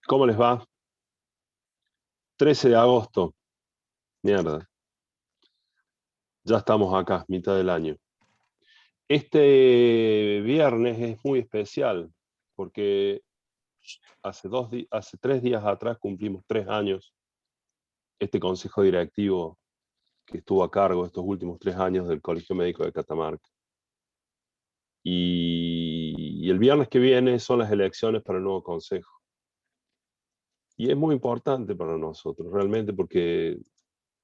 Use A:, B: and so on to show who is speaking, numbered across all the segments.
A: ¿Cómo les va? 13 de agosto. Mierda. Ya estamos acá, mitad del año. Este viernes es muy especial porque hace 3 días atrás cumplimos 3 años este consejo directivo que estuvo a cargo estos últimos 3 años del Colegio Médico de Catamarca. Y el viernes que viene son las elecciones para el nuevo consejo. Y es muy importante para nosotros, realmente, porque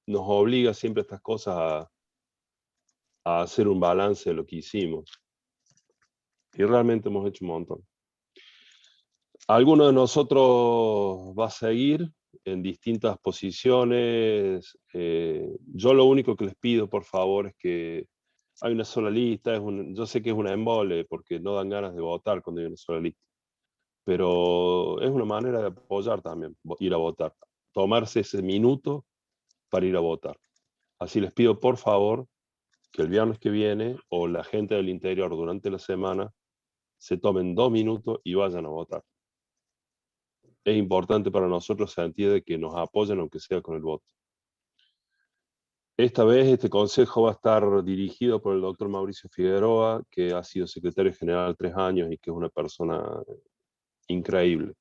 A: nos obliga siempre estas cosas a hacer un balance de lo que hicimos. Y realmente hemos hecho un montón. Alguno de nosotros va a seguir en distintas posiciones. Yo lo único que les pido, por favor, es que hay una sola lista. Yo sé que es una embole porque no dan ganas de votar cuando hay una sola lista. Pero es una manera de apoyar también, ir a votar. Tomarse ese minuto para ir a votar. Así les pido, por favor, que el viernes que viene o la gente del interior durante la semana se tomen 2 minutos y vayan a votar. Es importante para nosotros sentir de que nos apoyan aunque sea con el voto. Esta vez este consejo va a estar dirigido por el doctor Mauricio Figueroa, que ha sido secretario general 3 años y que es una persona increíble,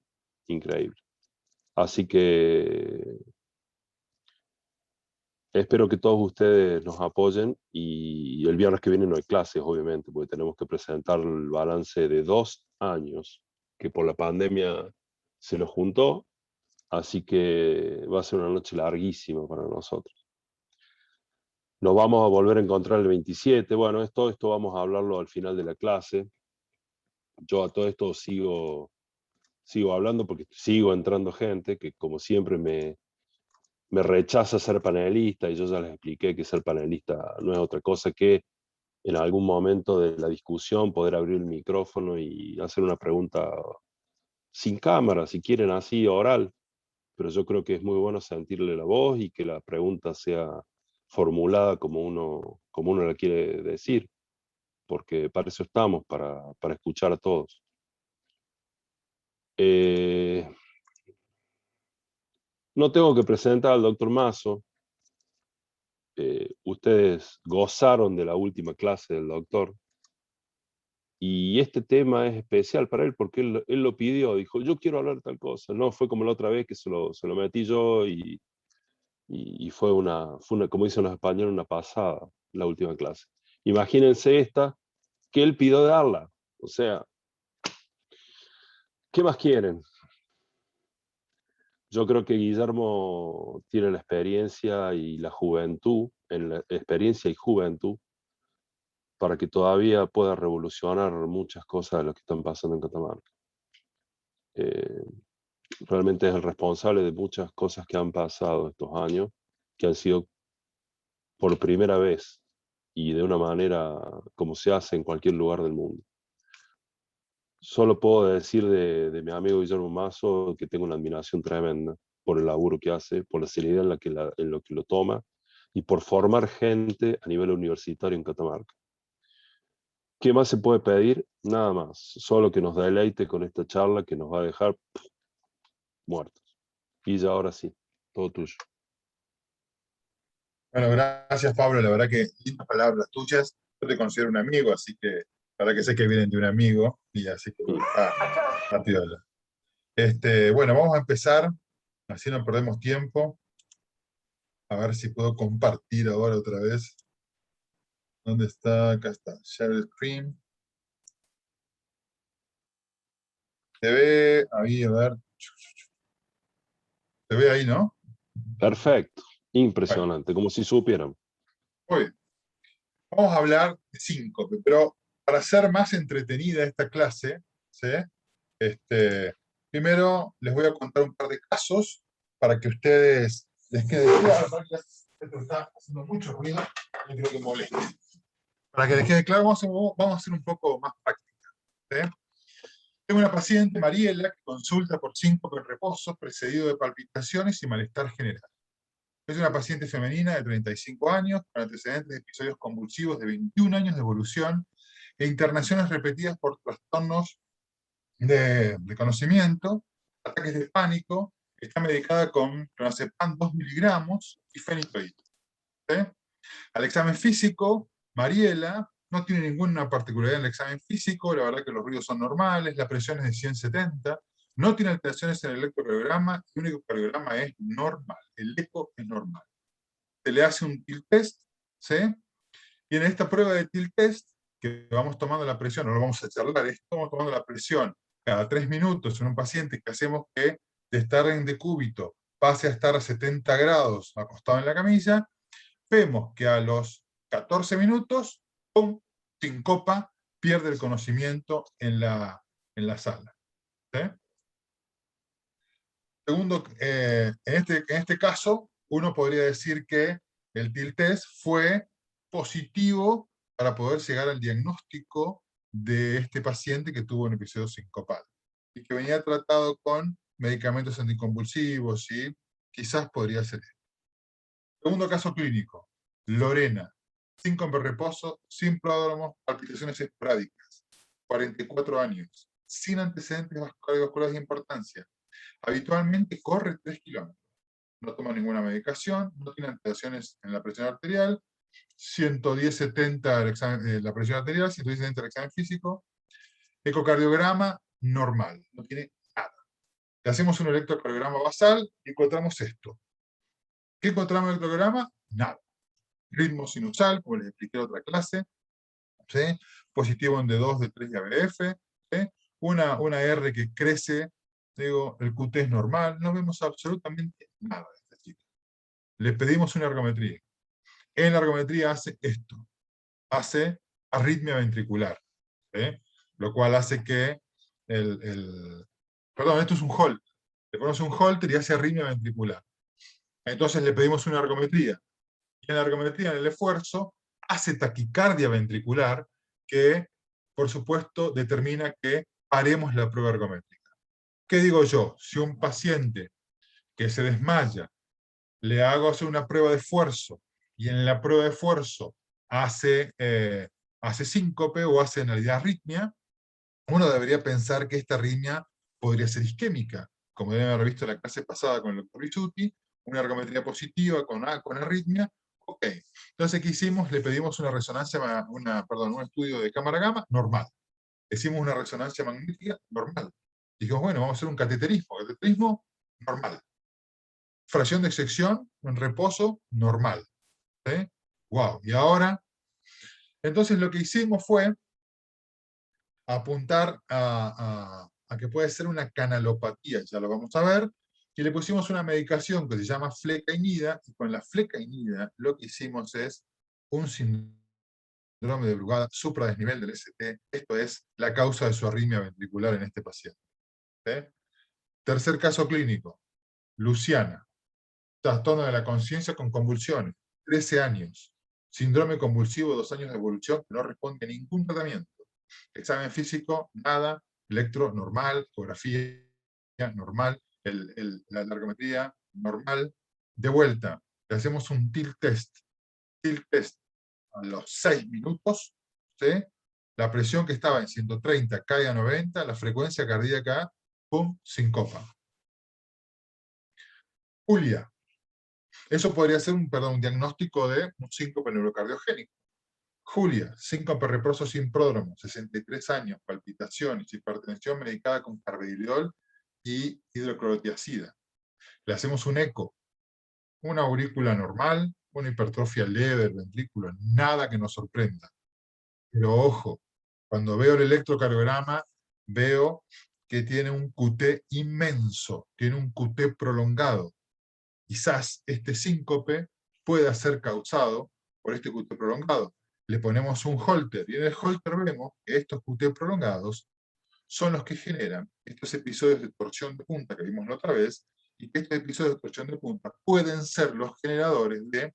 A: increíble. Así que espero que todos ustedes nos apoyen y el viernes que viene no hay clases, obviamente, porque tenemos que presentar el balance de 2 años, que por la pandemia se nos juntó, así que va a ser una noche larguísima para nosotros. Nos vamos a volver a encontrar el 27, bueno, esto vamos a hablarlo al final de la clase. Yo a todo esto sigo hablando porque sigo entrando gente que como siempre me rechaza ser panelista, y yo ya les expliqué que ser panelista no es otra cosa que en algún momento de la discusión poder abrir el micrófono y hacer una pregunta sin cámara, si quieren así, oral, pero yo creo que es muy bueno sentirle la voz y que la pregunta sea formulada como uno la quiere decir, porque para eso estamos, para escuchar a todos. No tengo que presentar al doctor Mazo. Ustedes gozaron de la última clase del doctor. Y este tema es especial para él porque él lo pidió, dijo, yo quiero hablar de tal cosa. No fue como la otra vez que se lo metí yo y fue como dicen los españoles, una pasada la última clase. Imagínense esta, que él pidió darla. O sea, ¿qué más quieren? Yo creo que Guillermo tiene la experiencia y la juventud, experiencia y juventud, para que todavía pueda revolucionar muchas cosas de lo que están pasando en Catamarca. Realmente es el responsable de muchas cosas que han pasado estos años, que han sido por primera vez y de una manera como se hace en cualquier lugar del mundo. Solo puedo decir de mi amigo Guillermo Mazo que tengo una admiración tremenda por el laburo que hace, por la seriedad en lo que lo toma y por formar gente a nivel universitario en Catamarca. ¿Qué más se puede pedir? Nada más. Solo que nos deleite con esta charla que nos va a dejar muertos. Y ya ahora sí, todo tuyo.
B: Bueno, gracias Pablo, la verdad que lindas palabras tuyas. Yo te considero un amigo, así que la verdad que sé que vienen de un amigo, y así que piola. Bueno, vamos a empezar, así no perdemos tiempo. A ver si puedo compartir ahora otra vez. ¿Dónde está? Acá está, share screen. Se ve ahí, a ver. Se ve ahí, ¿no?
A: Perfecto,
B: Bueno,
A: impresionante, como si supieran.
B: muy bien. Vamos a hablar de síncope, pero para hacer más entretenida esta clase, ¿sí? Primero les voy a contar un par de casos para que ustedes les quede claro. Esto está haciendo mucho ruido, no quiero que moleste. Para que les quede claro, vamos a hacer un poco más práctica, ¿sí? Tengo una paciente, Mariela, que consulta por síncope en reposo, precedido de palpitaciones y malestar general. Es una paciente femenina de 35 años, con antecedentes de episodios convulsivos de 21 años de evolución e internaciones repetidas por trastornos de conocimiento, ataques de pánico, está medicada con clonazepam 2 miligramos y fenitoína. ¿Sí? Al examen físico, Mariela no tiene ninguna particularidad en el examen físico, la verdad que los ruidos son normales, la presión es de 170, no tiene alteraciones en el electrocardiograma, el único cardiograma es normal, el eco es normal. Se le hace un TIL test, ¿sí? Y en esta prueba de TIL test, que vamos tomando la presión, no lo vamos a charlar, estamos tomando la presión cada 3 minutos en un paciente que hacemos que de estar en decúbito pase a estar a 70 grados acostado en la camilla, vemos que a los 14 minutos, ¡pum!, sincopa, pierde el conocimiento en la sala. ¿Sí? Segundo, en este caso, uno podría decir que el TIL test fue positivo para poder llegar al diagnóstico de este paciente que tuvo un episodio sincopal y que venía tratado con medicamentos anticonvulsivos y quizás podría ser esto. Segundo caso clínico, Lorena, síncope reposo, sin pródromo, palpitaciones esporádicas, 44 años, sin antecedentes cardiovasculares de importancia. Habitualmente corre 3 kilómetros. No toma ninguna medicación, no tiene alteraciones en la presión arterial, 110/70 la presión arterial, 110/70 el examen físico, ecocardiograma normal, no tiene nada. Le hacemos un electrocardiograma basal y encontramos esto. ¿Qué encontramos en el electrocardiograma? Nada. Ritmo sinusal, como les expliqué en otra clase, ¿sí? Positivo en D2, D3 y ABF, ¿sí? Una R que crece, digo, el QT es normal, no vemos absolutamente nada de esta chica. Le pedimos una ergometría. En la ergometría hace esto, hace arritmia ventricular, ¿sí? Lo cual hace que perdón, esto es un Holter. Le ponemos un Holter y hace arritmia ventricular. Entonces le pedimos una ergometría. Y en la ergometría, en el esfuerzo, hace taquicardia ventricular que, por supuesto, determina que paremos la prueba ergométrica. ¿Qué digo yo? Si un paciente que se desmaya, le hago hacer una prueba de esfuerzo, y en la prueba de esfuerzo hace síncope o hace arritmia, uno debería pensar que esta arritmia podría ser isquémica, como deben haber visto en la clase pasada con el doctor Rizuti, una ergometría positiva con arritmia. Ok, entonces ¿qué hicimos? Le pedimos una resonancia, un estudio de cámara gamma normal. Hicimos una resonancia magnética normal. Dijimos, bueno, vamos a hacer un cateterismo normal. Fracción de excepción en reposo normal. ¿Sí? Wow, y ahora, entonces lo que hicimos fue apuntar a que puede ser una canalopatía, ya lo vamos a ver, y le pusimos una medicación que se llama flecainida, y con la flecainida lo que hicimos es un síndrome de Brugada supradesnivel del ST, esto es la causa de su arritmia ventricular en este paciente. ¿Sí? Tercer caso clínico, Luciana, trastorno de la conciencia con convulsiones, 13 años, síndrome convulsivo, 2 años de evolución, que no responde a ningún tratamiento. Examen físico, nada, electro, normal, ecografía, normal, la ergometría, normal. De vuelta, le hacemos un TIL test. TIL test a los 6 minutos, ¿sí? La presión que estaba en 130 cae a 90, la frecuencia cardíaca, pum, sincopa. Julia. Eso podría ser un diagnóstico de un síncope neurocardiogénico. Julia, síncope reproso sin pródromo, 63 años, palpitaciones, hipertensión medicada con carvedilol y hidroclorotiazida. Le hacemos un eco, una aurícula normal, una hipertrofia leve del ventrículo, nada que nos sorprenda. Pero ojo, cuando veo el electrocardiograma, veo que tiene un QT inmenso, tiene un QT prolongado. Quizás este síncope pueda ser causado por este QT prolongado. Le ponemos un Holter, y en el Holter vemos que estos QT prolongados son los que generan estos episodios de torsión de punta que vimos la otra vez, y que estos episodios de torsión de punta pueden ser los generadores de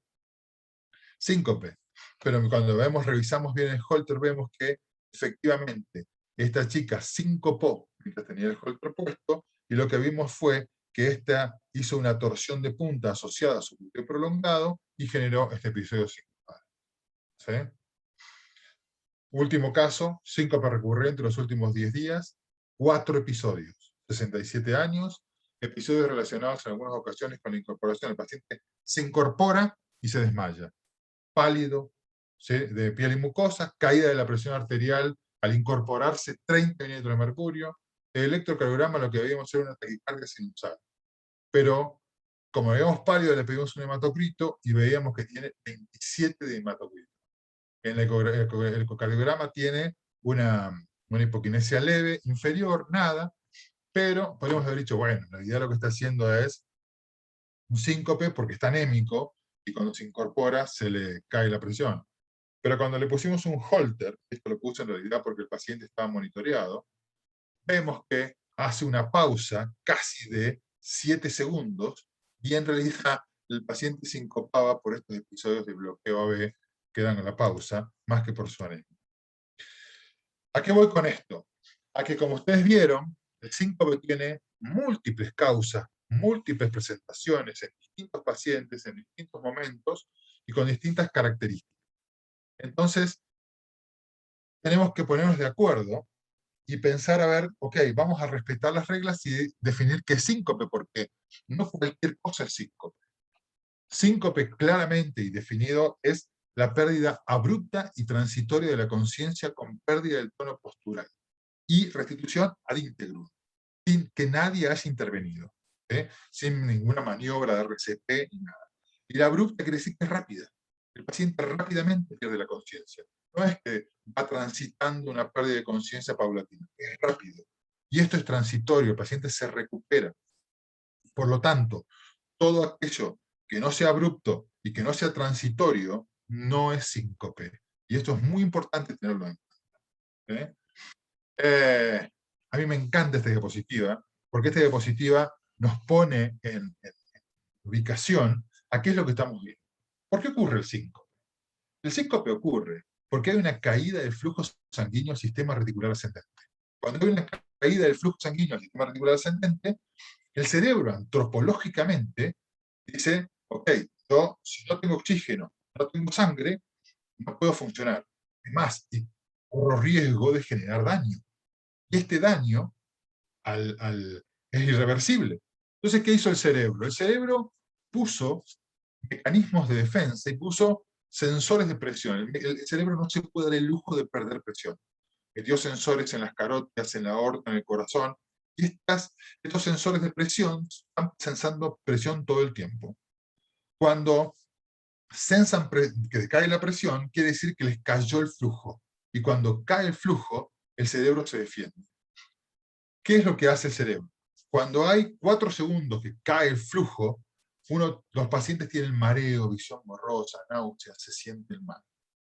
B: síncope. Pero cuando revisamos bien el Holter, vemos que efectivamente esta chica sincopó mientras tenía el Holter puesto, y lo que vimos fue que esta hizo una torsión de punta asociada a su QT prolongado y generó este episodio sincopal. ¿Sí? Último caso, síncope recurrente en los últimos 10 días, 4 episodios, 67 años, episodios relacionados en algunas ocasiones con la incorporación. El paciente se incorpora y se desmaya. Pálido, de piel y mucosa, caída de la presión arterial al incorporarse 30 milímetros de mercurio. El electrocardiograma lo que veíamos era una taquicardia sinusal. Pero, como veíamos pálido, le pedimos un hematocrito y veíamos que tiene 27 de hematocrito. En el ecocardiograma tiene una hipoquinesia leve, inferior, nada, pero podríamos haber dicho, bueno, en realidad lo que está haciendo es un síncope porque está anémico y cuando se incorpora se le cae la presión. Pero cuando le pusimos un holter, esto lo puse en realidad porque el paciente estaba monitoreado, vemos que hace una pausa casi de 7 segundos y en realidad el paciente sincopaba por estos episodios de bloqueo AB que dan en la pausa, más que por su anemia. ¿A qué voy con esto? A que, como ustedes vieron, el síncope tiene múltiples causas, múltiples presentaciones en distintos pacientes, en distintos momentos y con distintas características. Entonces, tenemos que ponernos de acuerdo y pensar, a ver, ok, vamos a respetar las reglas y definir qué es síncope, porque no cualquier cosa es síncope. Síncope claramente y definido es la pérdida abrupta y transitoria de la conciencia con pérdida del tono postural y restitución ad integrum, sin que nadie haya intervenido, sin ninguna maniobra de RCP ni nada. Y la abrupta quiere decir que es rápida. El paciente rápidamente pierde la conciencia. No es que va transitando una pérdida de conciencia paulatina, es rápido. Y esto es transitorio, el paciente se recupera. Por lo tanto, todo aquello que no sea abrupto y que no sea transitorio, no es síncope. Y esto es muy importante tenerlo en cuenta. A mí me encanta esta diapositiva, porque esta diapositiva nos pone en ubicación a qué es lo que estamos viendo. ¿Por qué ocurre el síncope? El síncope ocurre porque hay una caída del flujo sanguíneo al sistema reticular ascendente. Cuando hay una caída del flujo sanguíneo al sistema reticular ascendente, el cerebro antropológicamente dice, ok, yo si no tengo oxígeno, no tengo sangre, no puedo funcionar. Es más, y corro riesgo de generar daño. Y este daño es irreversible. Entonces, ¿qué hizo el cerebro? El cerebro puso mecanismos de defensa y puso sensores de presión. El cerebro no se puede dar el lujo de perder presión. Metió sensores en las carótidas, en la aorta, en el corazón, y estos sensores de presión están sensando presión todo el tiempo. Cuando sensan que cae la presión, quiere decir que les cayó el flujo. Y cuando cae el flujo, el cerebro se defiende. ¿Qué es lo que hace el cerebro? Cuando hay 4 segundos que cae el flujo, los pacientes tienen mareo, visión borrosa, náuseas, se sienten mal.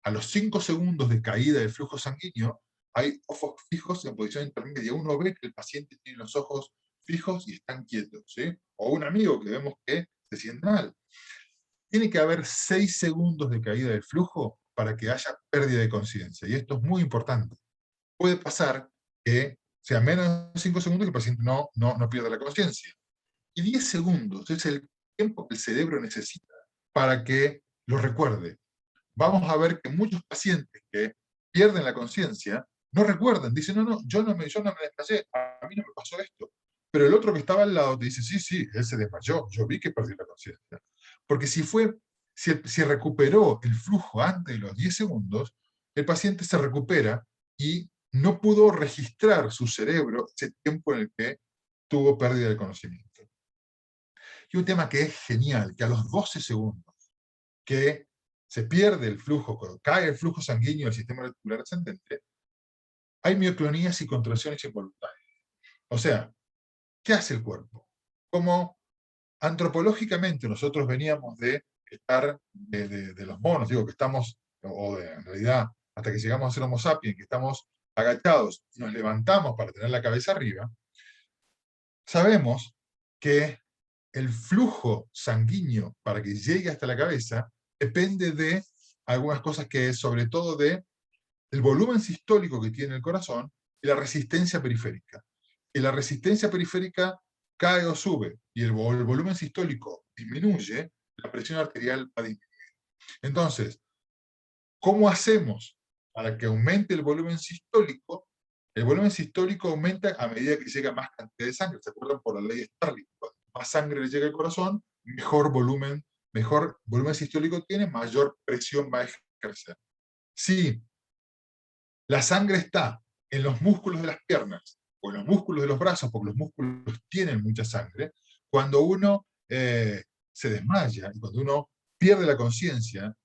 B: A los 5 segundos de caída del flujo sanguíneo, hay ojos fijos en posición intermedia. Uno ve que el paciente tiene los ojos fijos y están quietos, ¿sí? O un amigo que vemos que se siente mal. Tiene que haber 6 segundos de caída del flujo para que haya pérdida de conciencia. Y esto es muy importante. Puede pasar que sea menos de 5 segundos que el paciente no pierda la conciencia. Y 10 segundos es el tiempo que el cerebro necesita para que lo recuerde. Vamos a ver que muchos pacientes que pierden la conciencia no recuerdan, dicen, no, yo no me desmayé, a mí no me pasó esto. Pero el otro que estaba al lado te dice, sí, él se desmayó, yo vi que perdió la conciencia. Porque si recuperó el flujo antes de los 10 segundos, el paciente se recupera y no pudo registrar su cerebro ese tiempo en el que tuvo pérdida de conocimiento. Y un tema que es genial, que a los 12 segundos que se pierde el flujo, cuando cae el flujo sanguíneo del sistema reticular ascendente, hay mioclonías y contracciones involuntarias. O sea, ¿qué hace el cuerpo? Como antropológicamente nosotros veníamos de estar de los monos, digo que estamos, en realidad, hasta que llegamos a ser Homo sapiens, que estamos agachados y nos levantamos para tener la cabeza arriba, sabemos que el flujo sanguíneo para que llegue hasta la cabeza depende de algunas cosas que es sobre todo de el volumen sistólico que tiene el corazón y la resistencia periférica. Y la resistencia periférica cae o sube y el volumen sistólico disminuye, la presión arterial va a disminuir. Entonces, ¿cómo hacemos para que aumente el volumen sistólico? El volumen sistólico aumenta a medida que llega más cantidad de sangre. ¿Se acuerdan por la ley de Starling? Cuanto más sangre le llega al corazón, mejor volumen sistólico tiene, mayor presión va a ejercer. Si la sangre está en los músculos de las piernas o en los músculos de los brazos, porque los músculos tienen mucha sangre, cuando uno se desmaya y cuando uno pierde la conciencia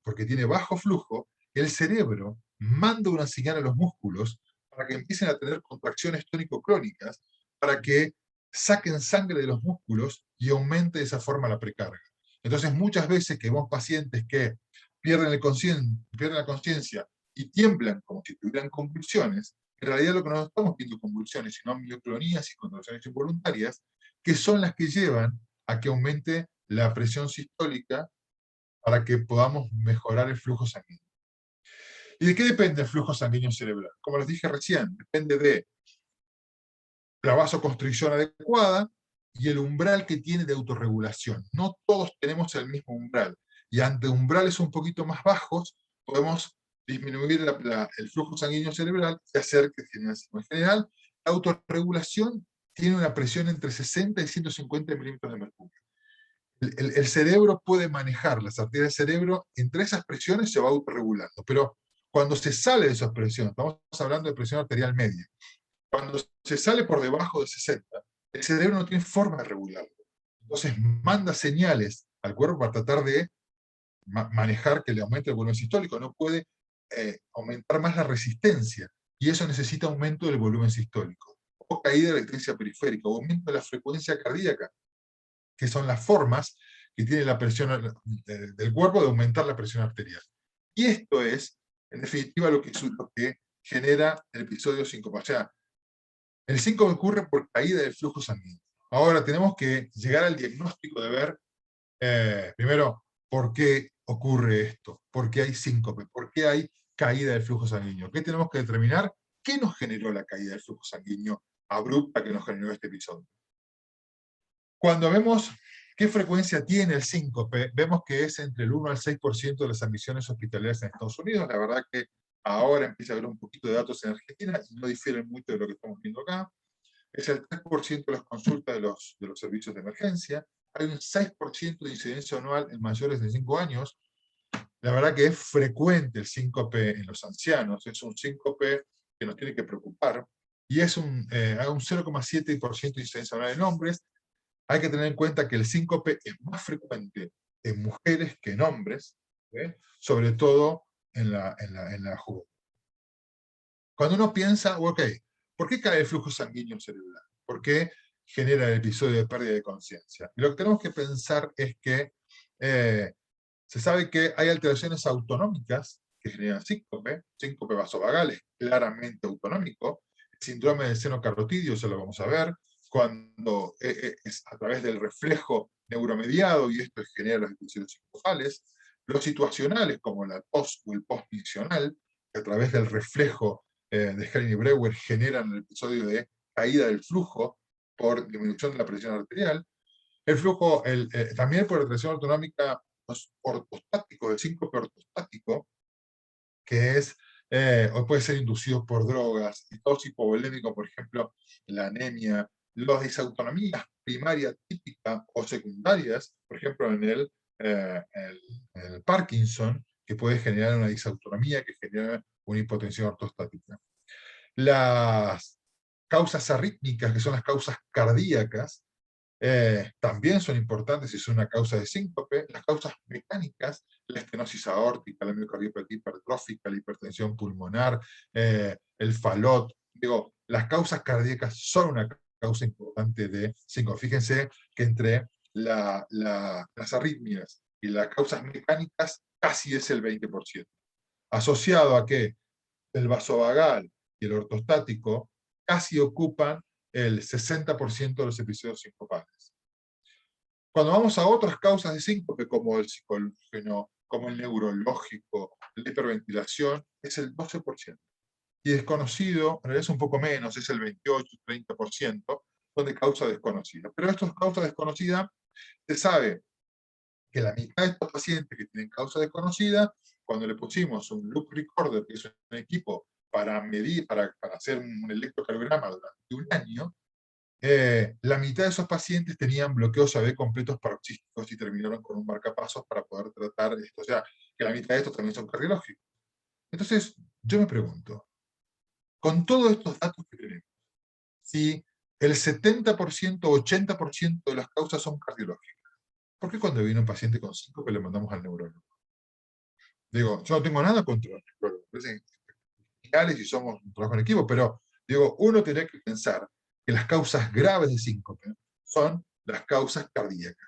B: porque tiene bajo flujo, el cerebro manda una señal a los músculos para que empiecen a tener contracciones tónico-clónicas, para que saquen sangre de los músculos y aumente de esa forma la precarga. Entonces, muchas veces que vemos pacientes que pierden la conciencia y tiemblan como si tuvieran convulsiones, en realidad lo que no estamos viendo convulsiones, sino mioclonías y contracciones involuntarias, que son las que llevan a que aumente la presión sistólica para que podamos mejorar el flujo sanguíneo. ¿Y de qué depende el flujo sanguíneo cerebral? Como les dije recién, depende de la vasoconstricción adecuada y el umbral que tiene de autorregulación. No todos tenemos el mismo umbral, y ante umbrales un poquito más bajos podemos disminuir el flujo sanguíneo cerebral y hacer que genere. En general, la autorregulación tiene una presión entre 60 y 150 milímetros de mercurio. El cerebro puede manejar, las arterias del cerebro, entre esas presiones se va autorregulando, pero cuando se sale de esas presiones, estamos hablando de presión arterial media, cuando se sale por debajo de 60, el cerebro no tiene forma de regularlo. Entonces manda señales al cuerpo para tratar de manejar que le aumente el volumen sistólico. No puede aumentar más la resistencia, y eso necesita aumento del volumen sistólico, o caída de la electricidad periférica, o aumento de la frecuencia cardíaca, que son las formas que tiene la presión del cuerpo de aumentar la presión arterial. Y esto es, en definitiva, lo que genera el episodio síncope. O sea, el síncope ocurre por caída del flujo sanguíneo. Ahora tenemos que llegar al diagnóstico de ver, primero, por qué ocurre esto, por qué hay síncope, por qué hay caída del flujo sanguíneo. ¿Qué tenemos que determinar? ¿Qué nos generó la caída del flujo sanguíneo abrupta que nos generó este episodio? Cuando vemos qué frecuencia tiene el síncope, vemos que es entre el 1 al 6% de las admisiones hospitalarias en Estados Unidos. La verdad que ahora empieza a haber un poquito de datos en Argentina, y no difieren mucho de lo que estamos viendo acá. Es el 3% de las consultas de los servicios de emergencia. Hay un 6% de incidencia anual en mayores de 5 años. La verdad que es frecuente el síncope en los ancianos, es un síncope que nos tiene que preocupar, y es un 0,7% de incidencia anual en hombres. Hay que tener en cuenta que el síncope es más frecuente en mujeres que en hombres, sobre todo en la juventud. Cuando uno piensa, ok, ¿por qué cae el flujo sanguíneo cerebral? ¿Por qué genera el episodio de pérdida de conciencia? Y lo que tenemos que pensar es que se sabe que hay alteraciones autonómicas que generan síncope vasovagal es claramente autonómico, el síndrome del seno carotidio, eso lo vamos a ver, cuando es a través del reflejo neuromediado, y esto genera los episodios sincopales, los situacionales, como la tos o el post-miccional, que a través del reflejo de Helling y Breuer generan el episodio de caída del flujo por disminución de la presión arterial, el flujo, también por retracción autonómica ortostático, el síncope ortostático, que es, o puede ser inducido por drogas, y tos hipovolémico, por ejemplo, la anemia, las disautonomías primarias típicas o secundarias, por ejemplo, en el Parkinson, que puede generar una disautonomía que genera una hipotensión ortostática. Las causas arrítmicas, que son las causas cardíacas, también son importantes si son una causa de síncope. Las causas mecánicas, la estenosis aórtica, la miocardiopatía hipertrófica, la hipertensión pulmonar, el falot. Digo, las causas cardíacas son una causa importante de síncope. Fíjense que entre las arritmias y las causas mecánicas casi es el 20%. Asociado a que el vasovagal y el ortostático casi ocupan el 60% de los episodios sincopales. Cuando vamos a otras causas de síncope, como el psicológico, como el neurológico, la hiperventilación, es el 12%. Y desconocido, en realidad es un poco menos, es el 28-30%, son de causa desconocida. Pero estas causas desconocidas, se sabe que la mitad de estos pacientes que tienen causa desconocida, cuando le pusimos un loop recorder, que es un equipo para medir, para hacer un electrocardiograma durante un año, la mitad de esos pacientes tenían bloqueos AV completos paroxísticos y terminaron con un marcapasos para poder tratar esto. O sea, que la mitad de estos también son cardiológicos. Entonces, yo me pregunto, con todos estos datos que tenemos, si el 70%, 80% de las causas son cardiológicas, ¿por qué cuando viene un paciente con síncope le mandamos al neurólogo? Digo, yo no tengo nada contra los neurólogos, parecen geniales y somos un trabajo en equipo, pero digo, uno tendría que pensar que las causas graves de síncope son las causas cardíacas.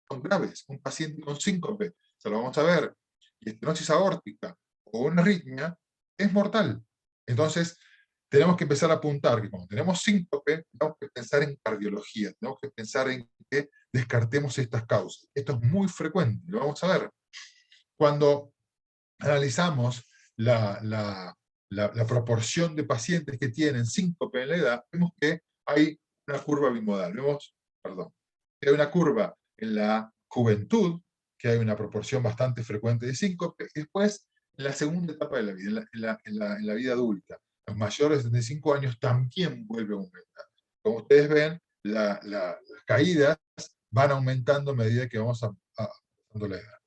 B: Son graves. Un paciente con síncope, se lo vamos a ver, y estenosis aórtica o una arritmia, es mortal. Entonces, tenemos que empezar a apuntar que cuando tenemos síncope, tenemos que pensar en cardiología, tenemos que pensar en que descartemos estas causas. Esto es muy frecuente, lo vamos a ver. Cuando analizamos la proporción de pacientes que tienen síncope en la edad, vemos que hay una curva bimodal. Vemos, perdón, que hay una curva en la juventud, que hay una proporción bastante frecuente de síncope, y después en la segunda etapa de la vida, en la vida adulta. Los mayores de 75 años también vuelve a aumentar. Como ustedes ven, las caídas van aumentando a medida que vamos pasando la edad.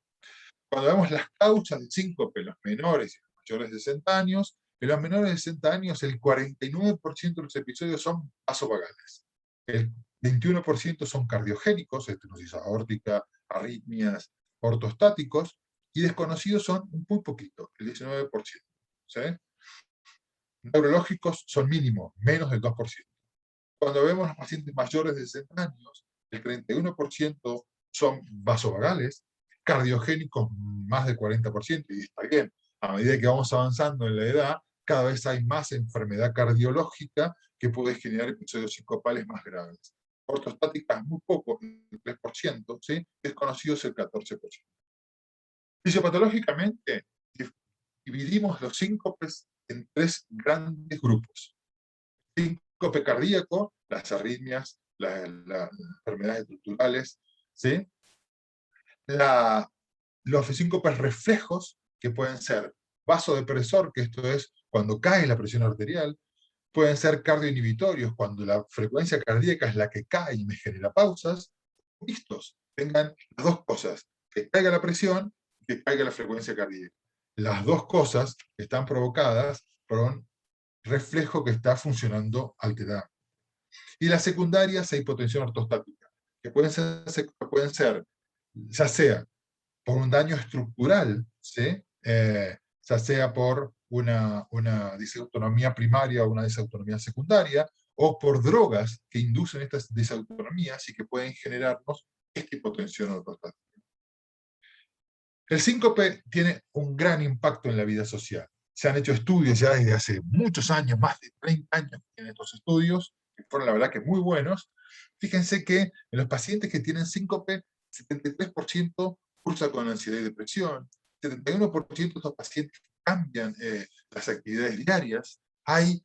B: Cuando vemos las causas de síncope en los menores y los mayores de 60 años, en los menores de 60 años el 49% de los episodios son vasovagales. El 21% son cardiogénicos, estenosis aórtica, arritmias, ortostáticos, y desconocidos son un muy poquito, el 19%. ¿Sí? Neurológicos son mínimos, menos del 2%. Cuando vemos los pacientes mayores de 60 años, el 31% son vasovagales, cardiogénicos más del 40%, y está bien, a medida que vamos avanzando en la edad, cada vez hay más enfermedad cardiológica que puede generar episodios sincopales más graves. Ortostáticas muy poco, el 3%, ¿sí? Desconocidos el 14%. Fisiopatológicamente, dividimos los síncopes en 3 grandes grupos. Síncope cardíaco, las arritmias, las enfermedades estructurales, ¿sí? Los síncopes reflejos, que pueden ser vasodepresor, que esto es cuando cae la presión arterial, pueden ser cardioinhibitorios, cuando la frecuencia cardíaca es la que cae y me genera pausas, listos, tengan las dos cosas, que caiga la presión y que caiga la frecuencia cardíaca. Las dos cosas están provocadas por un reflejo que está funcionando alterado. Y las secundarias a hipotensión ortostática, que pueden ser ya sea por un daño estructural, ¿sí? Ya sea por una disautonomía primaria o una disautonomía secundaria, o por drogas que inducen estas disautonomías y que pueden generarnos esta hipotensión ortostática. El síncope tiene un gran impacto en la vida social. Se han hecho estudios ya desde hace muchos años, más de 30 años que tienen estos estudios, que fueron la verdad que muy buenos. Fíjense que en los pacientes que tienen síncope, 73% cursa con ansiedad y depresión, 71% de estos pacientes cambian las actividades diarias, hay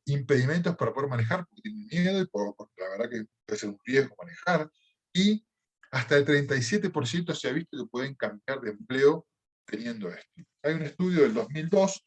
B: impedimentos para poder manejar porque tienen miedo y porque la verdad que puede ser un riesgo manejar, y hasta el 37% se ha visto que pueden cambiar de empleo teniendo esto. Hay un estudio del 2002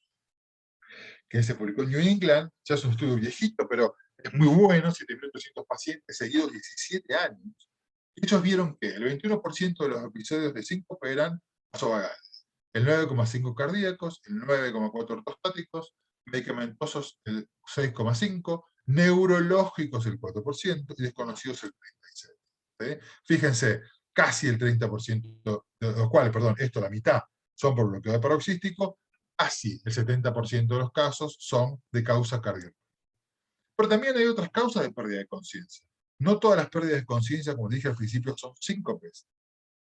B: que se publicó en New England, ya es un estudio viejito, pero es muy bueno, 7.800 pacientes seguidos 17 años. Ellos vieron que el 21% de los episodios de síncope eran vasovagales, el 9,5% cardíacos, el 9,4% ortostáticos, medicamentosos el 6,5%, neurológicos el 4% y desconocidos el 36%. ¿Sí? Fíjense, casi el 30%, de los cuales, perdón, esto la mitad son por bloqueo paroxístico, casi el 70% de los casos son de causa cardíaca. Pero también hay otras causas de pérdida de conciencia. No todas las pérdidas de conciencia, como dije al principio, son síncopes.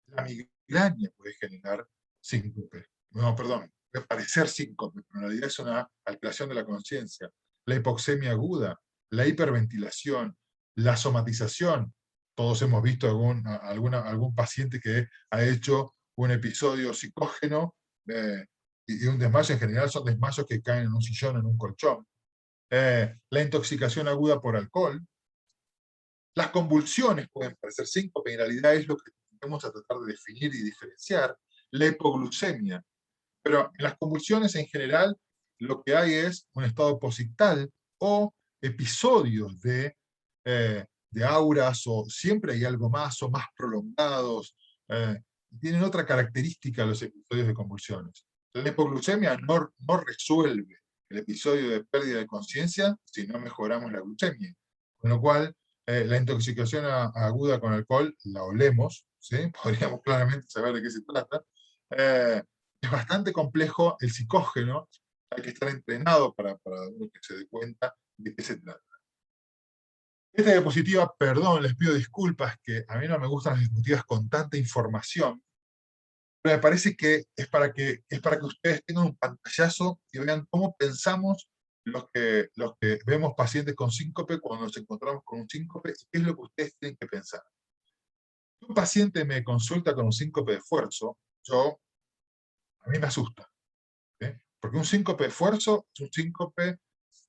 B: La migraña puede generar síncope. No, perdón, puede parecer síncope, pero en realidad es una alteración de la conciencia. La hipoxemia aguda, la hiperventilación, la somatización. Todos hemos visto algún paciente que ha hecho un episodio psicógeno y un desmayo. En general son desmayos que caen en un sillón, en un colchón. La intoxicación aguda por alcohol. Las convulsiones pueden parecer síncope, en realidad es lo que vamos a tratar de definir y diferenciar. La hipoglucemia. Pero en las convulsiones en general lo que hay es un estado posital o episodios de auras, o siempre hay algo más, o más prolongados. Tienen otra característica los episodios de convulsiones. La hipoglucemia no resuelve el episodio de pérdida de conciencia si no mejoramos la glucemia. Con lo cual, la intoxicación aguda con alcohol la olemos, ¿sí? Podríamos claramente saber de qué se trata. Es bastante complejo el psicógeno, hay que estar entrenado para uno que se dé cuenta de qué se trata. Esta diapositiva, perdón, les pido disculpas, que a mí no me gustan las diapositivas con tanta información, pero me parece que es para que ustedes tengan un pantallazo y vean cómo pensamos los que vemos pacientes con síncope cuando nos encontramos con un síncope, y qué es lo que ustedes tienen que pensar. Si un paciente me consulta con un síncope de esfuerzo, a mí me asusta, ¿sí? Porque un síncope de esfuerzo es un síncope,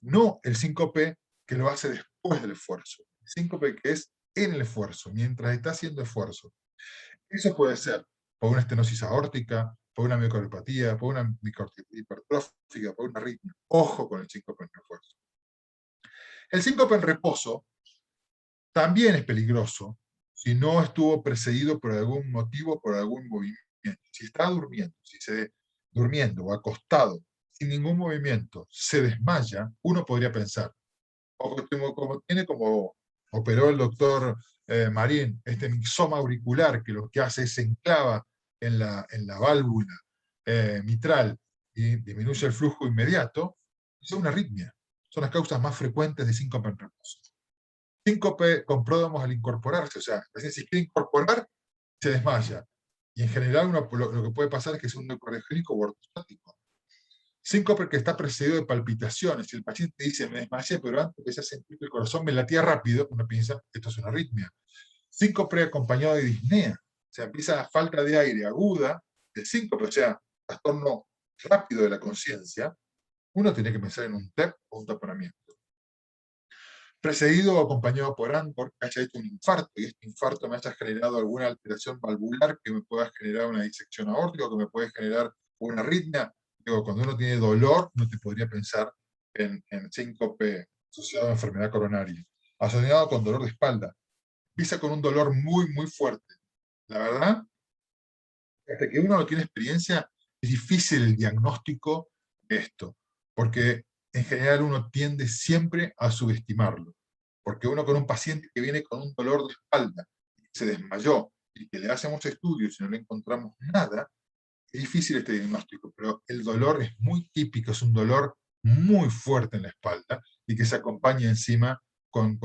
B: no el síncope que lo hace después del esfuerzo, el síncope que es en el esfuerzo, mientras está haciendo esfuerzo. Eso puede ser por una estenosis aórtica, por una miocardiopatía, por una miocarditis hipertrófica, por una arritmia. Ojo con el síncope en esfuerzo. El síncope en reposo también es peligroso si no estuvo precedido por algún motivo, por algún movimiento. Si está durmiendo, durmiendo o acostado, sin ningún movimiento, se desmaya, uno podría pensar, o como operó el doctor Marín, este mixoma auricular, que lo que hace es se enclava en la válvula mitral y disminuye el flujo inmediato, es una arritmia. Son las causas más frecuentes de síncope en reposo. Síncope con pródromos al incorporarse, o sea, si quiere incorporar, se desmaya. Y en general lo que puede pasar es que es un neurocardíogénico o ortostático. Síncope que está precedido de palpitaciones. Si el paciente dice, me desmayé, pero antes empecé a sentir que el corazón me latía rápido, uno piensa, esto es una arritmia. Síncope acompañado de disnea. O sea, empieza la falta de aire aguda del síncope, o sea, trastorno rápido de la conciencia. Uno tiene que pensar en un TEP o un taponamiento. Precedido o acompañado por ANCOR, que haya hecho un infarto, y este infarto me haya generado alguna alteración valvular que me pueda generar una disección aórtica, o que me puede generar una arritmia. Digo, cuando uno tiene dolor, uno te podría pensar en síncope asociado a enfermedad coronaria, asociado con dolor de espalda. Empieza con un dolor muy, muy fuerte. La verdad, hasta que uno no tiene experiencia, es difícil el diagnóstico de esto, porque en general uno tiende siempre a subestimarlo. Porque uno con un paciente que viene con un dolor de espalda, que se desmayó, y que le hacemos estudios y no le encontramos nada, es difícil este diagnóstico, pero el dolor es muy típico, es un dolor muy fuerte en la espalda, y que se acompaña encima con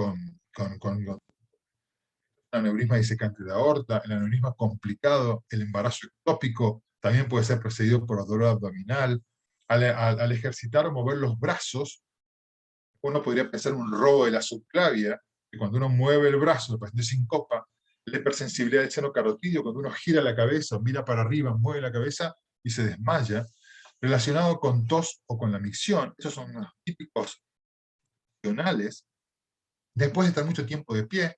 B: aneurisma disecante de aorta, el aneurisma complicado, el embarazo ectópico, también puede ser precedido por dolor abdominal. Al ejercitar o mover los brazos, uno podría pensar en un robo de la subclavia, que cuando uno mueve el brazo, el paciente sincopa, la hipersensibilidad del seno carotidio, cuando uno gira la cabeza, mira para arriba, mueve la cabeza y se desmaya, relacionado con tos o con la micción. Esos son los típicos funcionales. Después de estar mucho tiempo de pie,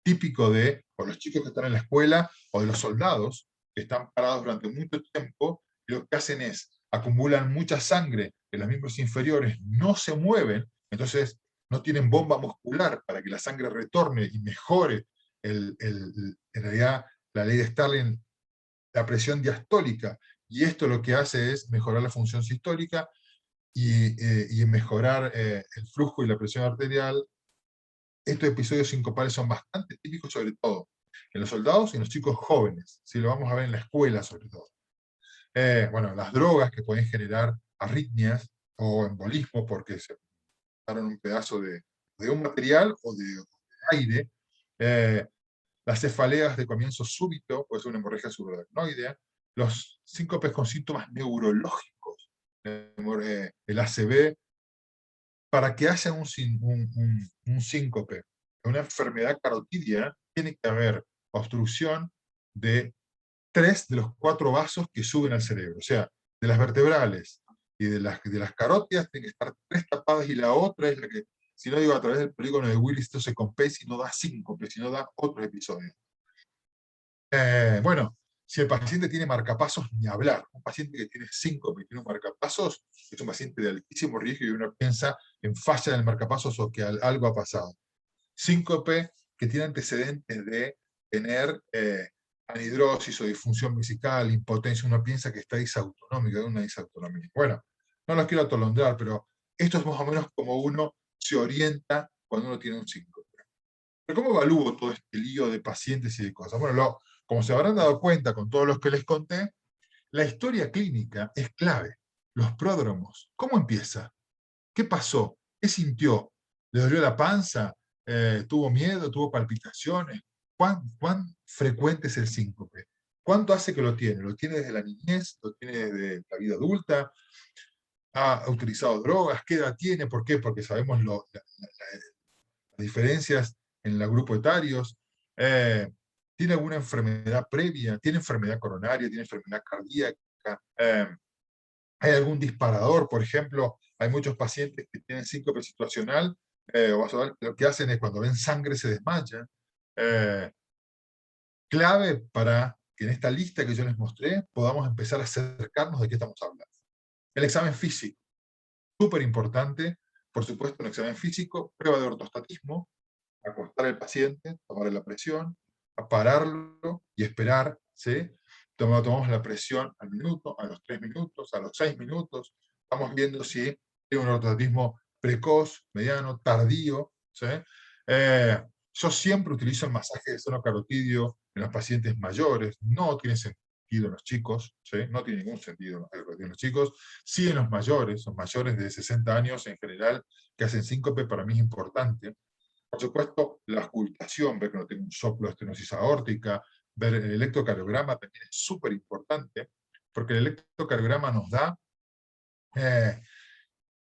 B: típico de los chicos que están en la escuela o de los soldados que están parados durante mucho tiempo, y lo que hacen es acumulan mucha sangre en los miembros inferiores, no se mueven, entonces no tienen bomba muscular para que la sangre retorne y mejore en realidad la ley de Starling, la presión diastólica, y esto lo que hace es mejorar la función sistólica y mejorar el flujo y la presión arterial. Estos episodios sincopales son bastante típicos, sobre todo en los soldados y en los chicos jóvenes. Si lo vamos a ver en la escuela, sobre todo. Bueno, las drogas que pueden generar arritmias o embolismo porque se pasaron un pedazo de un material o de aire. Las cefaleas de comienzo súbito, puede ser una hemorragia subaracnoidea. Los síncopes con síntomas neurológicos, el ACV. Para que haya un síncope, una enfermedad carotidia, tiene que haber obstrucción de 3 de los 4 vasos que suben al cerebro. O sea, de las vertebrales y de las carótidas tienen que estar 3 tapadas, y la otra es la que, si no digo a través del polígono de Willis, esto se compensa y no da síncope, sino da otro episodio. Bueno, Si el paciente tiene marcapasos, ni hablar. Un paciente que tiene síncope y tiene un marcapasos es un paciente de altísimo riesgo y uno piensa en falla del marcapasos o que algo ha pasado. Síncope que tiene antecedentes de tener anhidrosis o disfunción vesical, impotencia, uno piensa que está disautonómico, de una disautonomía. Bueno, no los quiero atolondrar, pero esto es más o menos como uno se orienta cuando uno tiene un síncope. Pero ¿cómo evalúo todo este lío de pacientes y de cosas? Bueno, como se habrán dado cuenta con todos los que les conté, la historia clínica es clave. Los pródromos, ¿cómo empieza? ¿Qué pasó? ¿Qué sintió? ¿Le dolió la panza? ¿Tuvo miedo? ¿Tuvo palpitaciones? ¿Cuán frecuente es el síncope? ¿Cuánto hace que lo tiene? ¿Lo tiene desde la niñez? ¿Lo tiene desde la vida adulta? ¿Ha utilizado drogas? ¿Qué edad tiene? ¿Por qué? Porque sabemos las diferencias en los grupos etarios. ¿Tiene alguna enfermedad previa? ¿Tiene enfermedad coronaria? ¿Tiene enfermedad cardíaca? ¿Hay algún disparador? Por ejemplo, hay muchos pacientes que tienen síncope situacional, lo que hacen es cuando ven sangre se desmayan. Clave para que en esta lista que yo les mostré podamos empezar a acercarnos de qué estamos hablando. El examen físico, súper importante, por supuesto, un examen físico, prueba de ortostatismo, acostar al paciente, tomarle la presión, a pararlo y esperar, ¿sí? Tomamos la presión al minuto, a los 3 minutos, a los 6 minutos, estamos viendo si tiene un ortostatismo precoz, mediano, tardío, ¿sí? Yo siempre utilizo el masaje de seno carotidio en los pacientes mayores, no tiene sentido en los chicos, ¿sí? No tiene ningún sentido en los chicos, sí en los mayores de 60 años en general, que hacen síncope, para mí es importante. Por supuesto, la auscultación, ver que no tiene un soplo de estenosis aórtica, ver el electrocardiograma también es súper importante, porque el electrocardiograma nos da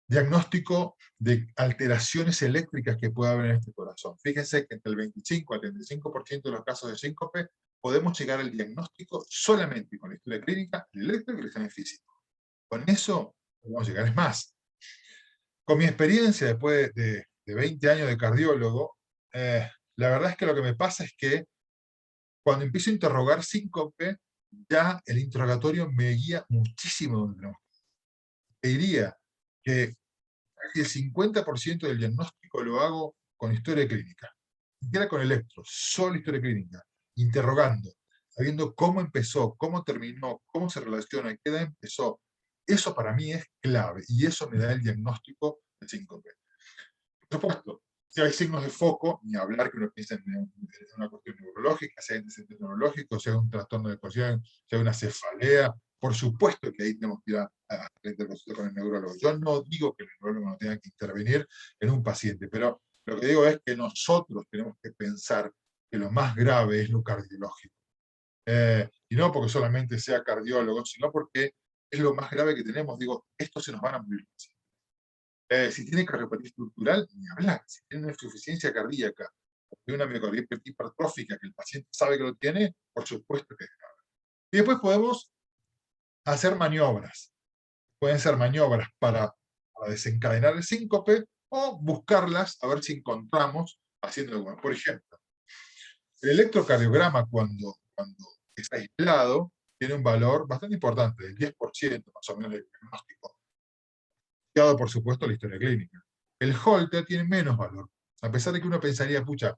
B: diagnóstico de alteraciones eléctricas que puede haber en este corazón. Fíjense que entre el 25 al 35% de los casos de síncope podemos llegar al diagnóstico solamente con la historia clínica, el electro y el examen físico. Con eso podemos llegar. Es más, con mi experiencia después de 20 años de cardiólogo, la verdad es que lo que me pasa es que cuando empiezo a interrogar síncope, ya el interrogatorio me guía muchísimo donde tenemos. Te diría que el 50% del diagnóstico lo hago con historia clínica. Ni siquiera con electro, solo historia clínica, interrogando, sabiendo cómo empezó, cómo terminó, cómo se relaciona, qué edad empezó. Eso para mí es clave y eso me da el diagnóstico de síncope. Por supuesto, si hay signos de foco, ni hablar que uno piense en una cuestión neurológica, si hay antecedentes neurológicos, si hay un trastorno de cocción, si hay una cefalea, por supuesto que ahí tenemos que ir a la intervención con el neurólogo. Yo no digo que el neurólogo no tenga que intervenir en un paciente, pero lo que digo es que nosotros tenemos que pensar que lo más grave es lo cardiológico. Y no porque solamente sea cardiólogo, sino porque es lo más grave que tenemos. Digo, esto se nos van a morir. Si tiene cardiopatía estructural, ni hablar. Si tiene una insuficiencia cardíaca o tiene una miocarditis hipertrófica que el paciente sabe que lo tiene, por supuesto que es grave. Y después podemos hacer maniobras. Pueden ser maniobras para desencadenar el síncope o buscarlas a ver si encontramos haciendo algo. Por ejemplo, el electrocardiograma cuando está aislado tiene un valor bastante importante, del 10% más o menos del diagnóstico. Por supuesto, la historia clínica. El Holter tiene menos valor. A pesar de que uno pensaría, pucha,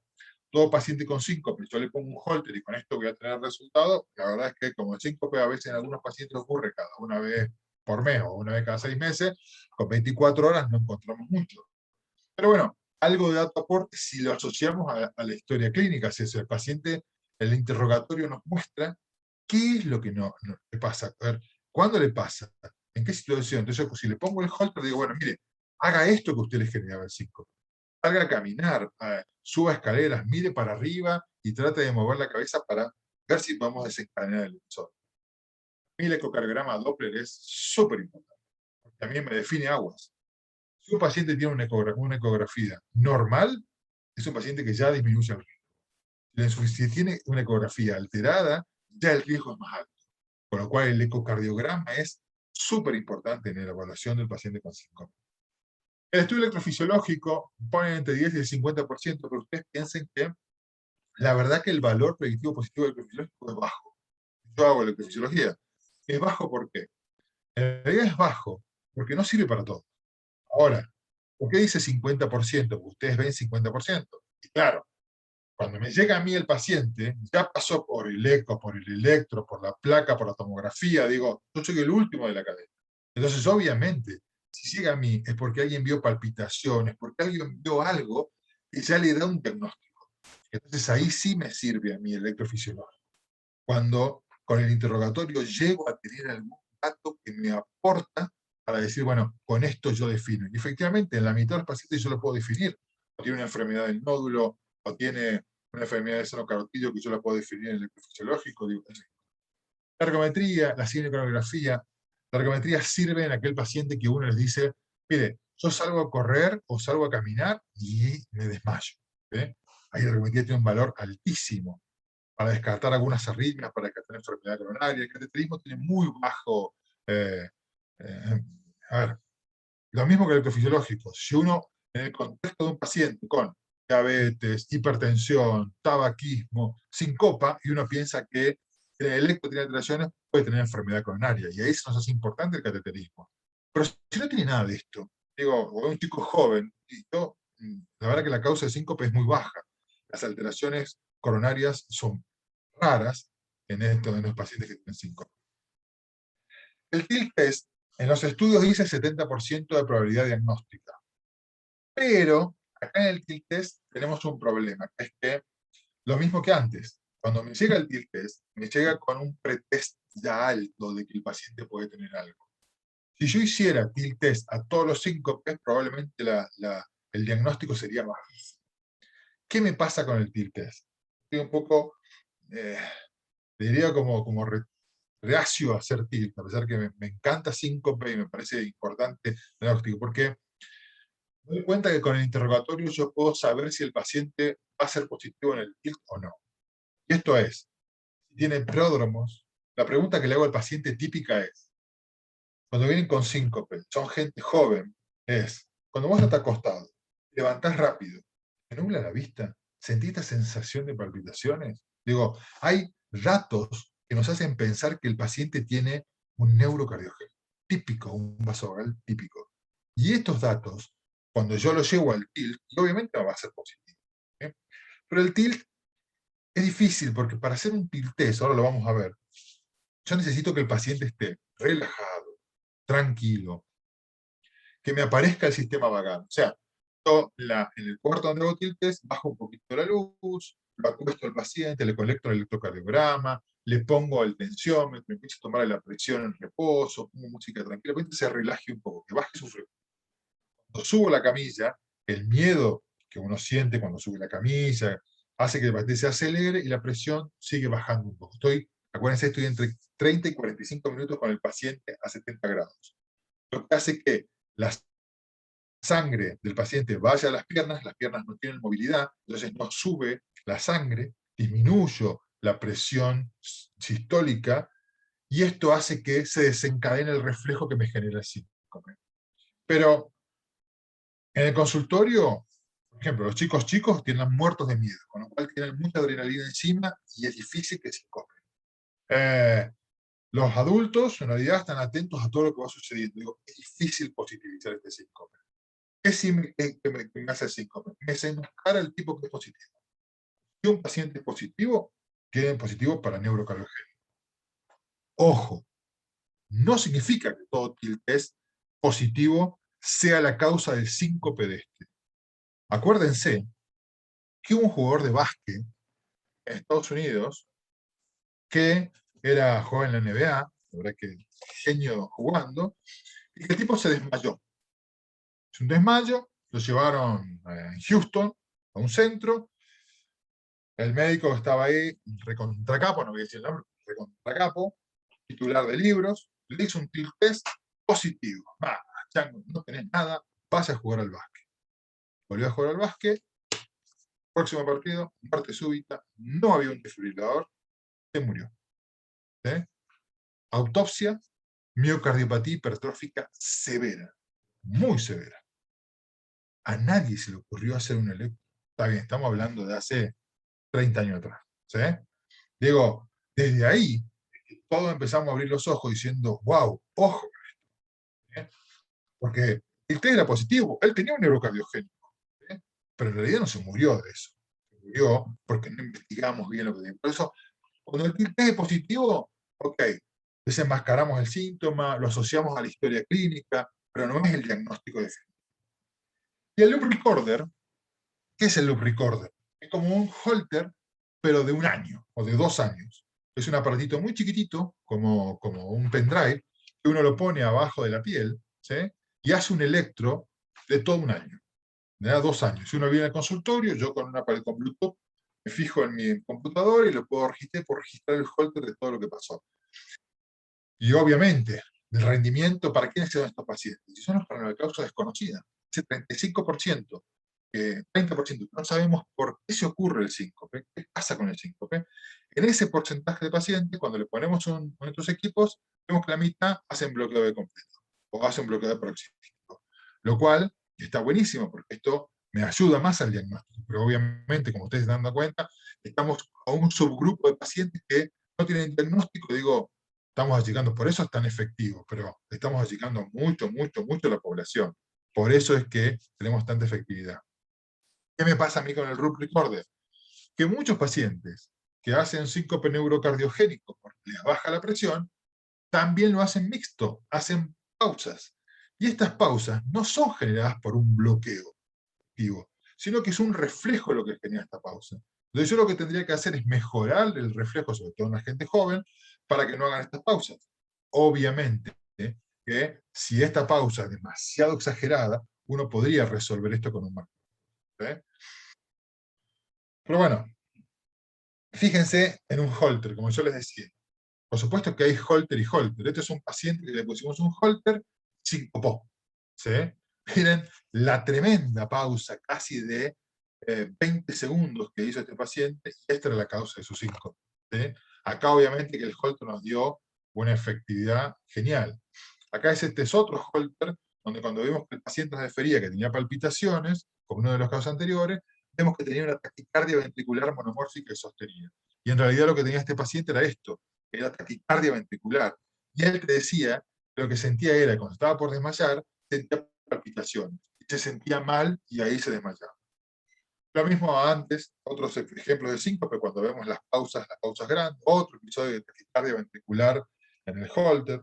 B: todo paciente con síncope, yo le pongo un Holter y con esto voy a tener resultado, la verdad es que como el síncope a veces en algunos pacientes ocurre cada una vez por mes o una vez cada 6 meses, con 24 horas no encontramos mucho. Pero bueno, algo de dato aporte si lo asociamos a la historia clínica, si es el paciente, el interrogatorio nos muestra qué es lo que no le pasa. A ver, ¿cuándo le pasa? ¿En qué situación? Entonces, pues, si le pongo el holter, digo, bueno, mire, haga esto que usted le generaba el síncope. Salga a caminar, suba escaleras, mire para arriba y trate de mover la cabeza para ver si podemos desencadenar el episodio. El ecocardiograma Doppler es súper importante. También me define aguas. Si un paciente tiene una ecografía normal, es un paciente que ya disminuye el riesgo. Si tiene una ecografía alterada, ya el riesgo es más alto. Con lo cual el ecocardiograma es súper importante en la evaluación del paciente con síncope. El estudio electrofisiológico pone entre 10 y el 50%, pero ustedes piensen que la verdad que el valor predictivo positivo del electrofisiológico es bajo. yo hago electrofisiología. ¿Es bajo por qué? En realidad es bajo porque no sirve para todo. Ahora, ¿por qué dice 50%? Porque ustedes ven 50%. Y claro, cuando me llega a mí el paciente, ya pasó por el eco, por el electro, por la placa, por la tomografía, digo, yo soy el último de la cadena. Entonces, obviamente, si llega a mí es porque alguien vio palpitaciones, porque alguien vio algo que ya le da un diagnóstico. Entonces, ahí sí me sirve a mí el electrofisiológico. Cuando con el interrogatorio llego a tener algún dato que me aporta para decir, bueno, con esto yo defino. Y efectivamente, en la mitad de los pacientes yo lo puedo definir. O tiene una enfermedad del nódulo, o tiene una enfermedad de seno carotidio que yo la puedo definir en el electrofisiológico. Digo, la ergometría, la cinecoreografía, la ergometría sirve en aquel paciente que uno les dice, mire, yo salgo a correr o salgo a caminar y me desmayo. Ahí la ergometría tiene un valor altísimo para descartar algunas arritmias, para descartar enfermedad coronaria. El cateterismo tiene muy bajo... eh, eh, a ver, lo mismo que el electrofisiológico. Si uno, en el contexto de un paciente con diabetes, hipertensión, tabaquismo, sincopa, y uno piensa que el electro tiene alteraciones, puede tener enfermedad coronaria. Y ahí se nos hace importante el cateterismo. Pero si no tiene nada de esto, digo, o un chico joven, la verdad que la causa de síncope es muy baja. Las alteraciones coronarias son raras en los pacientes que tienen síncope. El TIL test en los estudios dice 70% de probabilidad diagnóstica. Pero acá en el TIL test tenemos un problema, que es que lo mismo que antes, cuando me llega el TIL test, me llega con un pretest ya alto de que el paciente puede tener algo. Si yo hiciera TIL test a todos los síncopes, probablemente el diagnóstico sería bajísimo. ¿Qué me pasa con el TIL test? Estoy un poco, diría como reacio a hacer TIL, a pesar que me encanta síncope y me parece importante el diagnóstico, porque me doy cuenta que con el interrogatorio yo puedo saber si el paciente va a ser positivo en el TIL o no. Y esto es, si tiene pródromos, la pregunta que le hago al paciente típica es, cuando vienen con síncope, son gente joven, es, cuando vos estás acostado, levantás rápido, ¿te nubla la vista? ¿Sentís esta sensación de palpitaciones? Digo, hay datos que nos hacen pensar que el paciente tiene un neurocardiógeno típico, un vasovagal típico. Y estos datos, cuando yo los llevo al TILT, y obviamente va a ser positivo. Pero el TILT es difícil, porque para hacer un TILT test, ahora lo vamos a ver, yo necesito que el paciente esté relajado, tranquilo, que me aparezca el sistema vagal. O sea, yo en el cuarto donde hago TILT test, bajo un poquito la luz, lo acuesto al paciente, le conecto el electrocardiograma, le pongo el tensiómetro, empiezo a tomar la presión en reposo, pongo música tranquila, para que se relaje un poco, que baje su frecuencia. Cuando subo la camilla, el miedo que uno siente cuando sube la camilla hace que el paciente se acelere y la presión sigue bajando un poco. Acuérdense, estoy entre 30 y 45 minutos con el paciente a 70 grados. Lo que hace que la sangre del paciente vaya a las piernas no tienen movilidad, entonces no sube la sangre, disminuyo la presión sistólica, y esto hace que se desencadene el reflejo que me genera el síncope. Pero en el consultorio, por ejemplo, los chicos tienen muertos de miedo, con lo cual tienen mucha adrenalina encima y es difícil que sincopen. Los adultos, en realidad, están atentos a todo lo que va sucediendo. Digo, es difícil positivizar este síncope. ¿Qué sí me hace el síncope? Me desenmascara el tipo que es positivo. Si un paciente es positivo, tiene positivo para neurocardiogenia. Ojo, no significa que todo TIL test positivo sea la causa del síncope de este. Acuérdense que hubo un jugador de básquet en Estados Unidos que era joven en la NBA, la verdad que genio jugando, y que el tipo se desmayó. Es un desmayo, lo llevaron en Houston a un centro, el médico estaba ahí, recontracapo, no voy a decir el nombre, recontracapo, titular de libros, le hizo un TIL test positivo. Chango, no tenés nada, vas a jugar al básquet. Volvió a jugar al básquet, próximo partido, muerte súbita, no había un desfibrilador, se murió. ¿Sí? Autopsia, miocardiopatía hipertrófica severa, muy severa. A nadie se le ocurrió hacer un electro. Está bien, estamos hablando de hace 30 años atrás. ¿Sí? Digo, desde ahí, todos empezamos a abrir los ojos diciendo, wow, ojo, ¿eh? Porque el test era positivo, él tenía un neurocardiogénico, ¿eh? Pero en realidad no se murió de eso, se murió porque no investigamos bien lo que tenía. Por eso, cuando el test es positivo, ok, desenmascaramos el síntoma, lo asociamos a la historia clínica, pero no es el diagnóstico definitivo. Y el loop recorder, ¿qué es el loop recorder? Es como un holter, pero de 1 año o de 2 años. Es un aparatito muy chiquitito, como un pendrive, que uno lo pone abajo de la piel, ¿sí? Y hace un electro de todo 1 año, de 2 años. Si uno viene al consultorio, yo con un aparato con Bluetooth me fijo en mi computador y lo puedo registrar el holter de todo lo que pasó. Y obviamente, el rendimiento, ¿para quiénes son estos pacientes? Si son para una causa desconocida, ese 35%, 30%, no sabemos por qué se ocurre el síncope, qué pasa con el síncope. En ese porcentaje de pacientes, cuando le ponemos nuestros equipos, vemos que la mitad hacen bloqueo de completo o hacen bloqueo de paroxístico. Lo cual está buenísimo, porque esto me ayuda más al diagnóstico. Pero obviamente, como ustedes se dan cuenta, estamos a un subgrupo de pacientes que no tienen diagnóstico. Digo, estamos achicando, por eso es tan efectivo, pero estamos achicando mucho, mucho, mucho la población. Por eso es que tenemos tanta efectividad. ¿Qué me pasa a mí con el Loop Recorder? Que muchos pacientes que hacen síncope neurocardiogénico porque les baja la presión, también lo hacen mixto, hacen pausas. Y estas pausas no son generadas por un bloqueo activo, sino que es un reflejo de lo que genera esta pausa. Entonces yo lo que tendría que hacer es mejorar el reflejo, sobre todo en la gente joven, para que no hagan estas pausas. Obviamente, que si esta pausa es demasiado exagerada, uno podría resolver esto con un marco. Pero bueno, fíjense en un holter, como yo les decía. Por supuesto que hay holter y holter. Este es un paciente que le pusimos un holter, sincopó. ¿Sí? Miren la tremenda pausa, casi de 20 segundos que hizo este paciente, y esta era la causa de su síncope. ¿Sí? Acá obviamente que el holter nos dio una efectividad genial. Acá este es otro holter, donde cuando vimos que el paciente nos refería que tenía palpitaciones, como uno de los casos anteriores, vemos que tenía una taquicardia ventricular monomórfica y sostenida. Y en realidad lo que tenía este paciente era esto, era taquicardia ventricular. Y él te decía que lo que sentía era, cuando estaba por desmayar, sentía palpitaciones. Y se sentía mal y ahí se desmayaba. Lo mismo antes, otros ejemplos de síncope, cuando vemos las pausas grandes, otro episodio de taquicardia ventricular en el holter.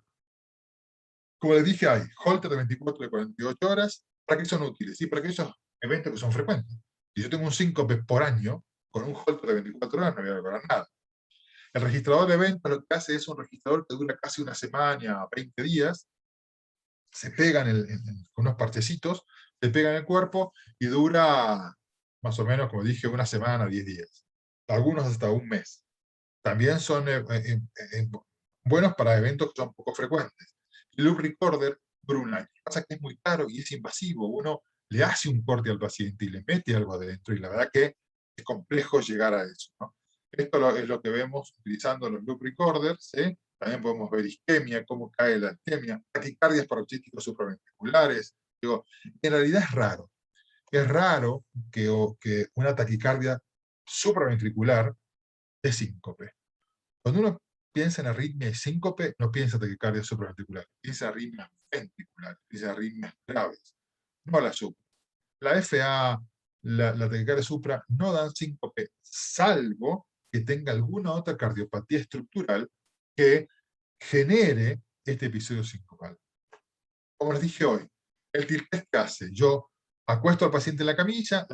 B: Como les dije, hay holter de 24 y 48 horas. ¿Para qué son útiles? Sí, para aquellos eventos que son frecuentes. Si yo tengo un síncope por año, con un holter de 24 horas no voy a lograr nada. El registrador de eventos lo que hace es un registrador que dura casi una semana, 20 días, se pegan con unos parchecitos, se pega en el cuerpo y dura más o menos, como dije, una semana, 10 días. Algunos hasta un mes. También son buenos para eventos que son poco frecuentes. El loop recorder dura 1 año. Lo que pasa es que es muy caro y es invasivo. Uno le hace un corte al paciente y le mete algo adentro, y la verdad que es complejo llegar a eso, ¿no? Esto es lo que vemos utilizando los loop recorders. ¿Sí? También podemos ver isquemia, cómo cae la isquemia, taquicardias paroxísticas supraventriculares. Digo, en realidad es raro. Es raro que una taquicardia supraventricular es síncope. Cuando uno piensa en arritmia y síncope, no piensa en taquicardia supraventricular, piensa en arritmias ventriculares, piensa en arritmias graves, no la supra. La FA, la taquicardia supra, no dan síncope, salvo que tenga alguna otra cardiopatía estructural que genere este episodio sincopal. Como les dije hoy, el tilt test que hace, yo acuesto al paciente en la camilla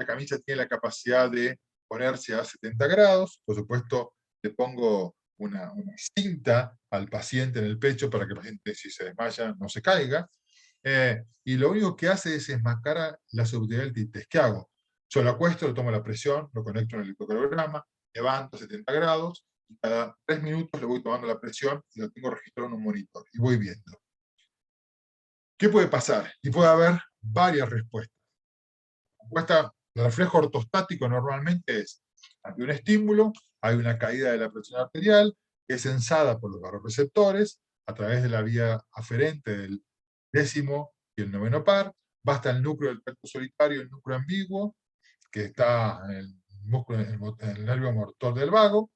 B: tiene la capacidad de ponerse a 70 grados, por supuesto le pongo una cinta al paciente en el pecho para que el paciente, si se desmaya, no se caiga, y lo único que hace es enmascarar la subjetividad del tilt test. ¿Qué hago? Yo lo acuesto, lo tomo la presión, lo conecto en el electrocardiograma, levanto a 70 grados, y cada 3 minutos le voy tomando la presión y lo tengo registrado en un monitor, y voy viendo. ¿Qué puede pasar? Y puede haber varias respuestas. El reflejo ortostático normalmente es, ante un estímulo, hay una caída de la presión arterial, que es sensada por los vasoreceptores a través de la vía aferente del 10º y el 9º par, va hasta el núcleo del tracto solitario, el núcleo ambiguo, que está en el músculo, en el nervio motor del vago,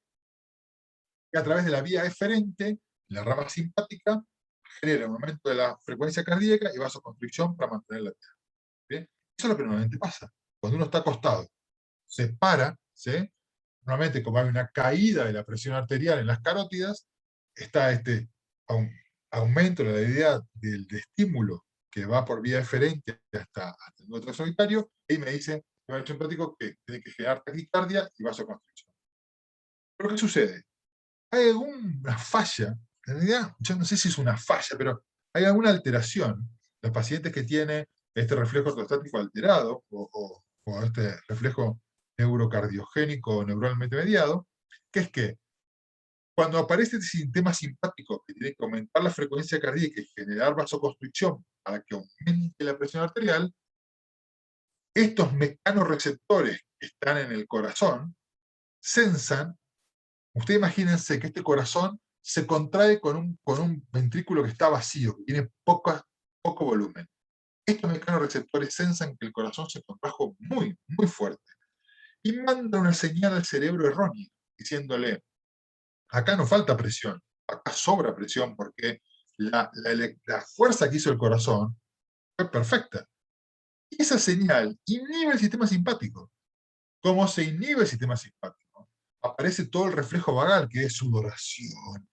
B: y a través de la vía eferente la rama simpática genera un aumento de la frecuencia cardíaca y vasoconstricción para mantener la tierra. ¿Bien? Eso es lo que normalmente pasa. Cuando uno está acostado, se para, ¿sí? Normalmente como hay una caída de la presión arterial en las carótidas, está este aumento de la idea del estímulo que va por vía eferente hasta el nudo transorbitario, y me dice el simpático que tiene que generar taquicardia y vasoconstricción. ¿Pero qué sucede? Hay alguna falla, en realidad yo no sé si es una falla, pero hay alguna alteración. Los pacientes que tienen este reflejo ortostático alterado o este reflejo neurocardiogénico o neuralmente mediado, que es que cuando aparece este sistema simpático que tiene que aumentar la frecuencia cardíaca y generar vasoconstricción para que aumente la presión arterial, estos mecanorreceptores que están en el corazón sensan. Ustedes imagínense que este corazón se contrae con un ventrículo que está vacío, que tiene poco volumen. Estos mecanorreceptores sensan que el corazón se contrajo muy, muy fuerte y mandan una señal al cerebro errónea, diciéndole, acá no falta presión, acá sobra presión, porque la fuerza que hizo el corazón fue perfecta. Y esa señal inhibe el sistema simpático. ¿Cómo se inhibe el sistema simpático? Aparece todo el reflejo vagal, que es sudoración,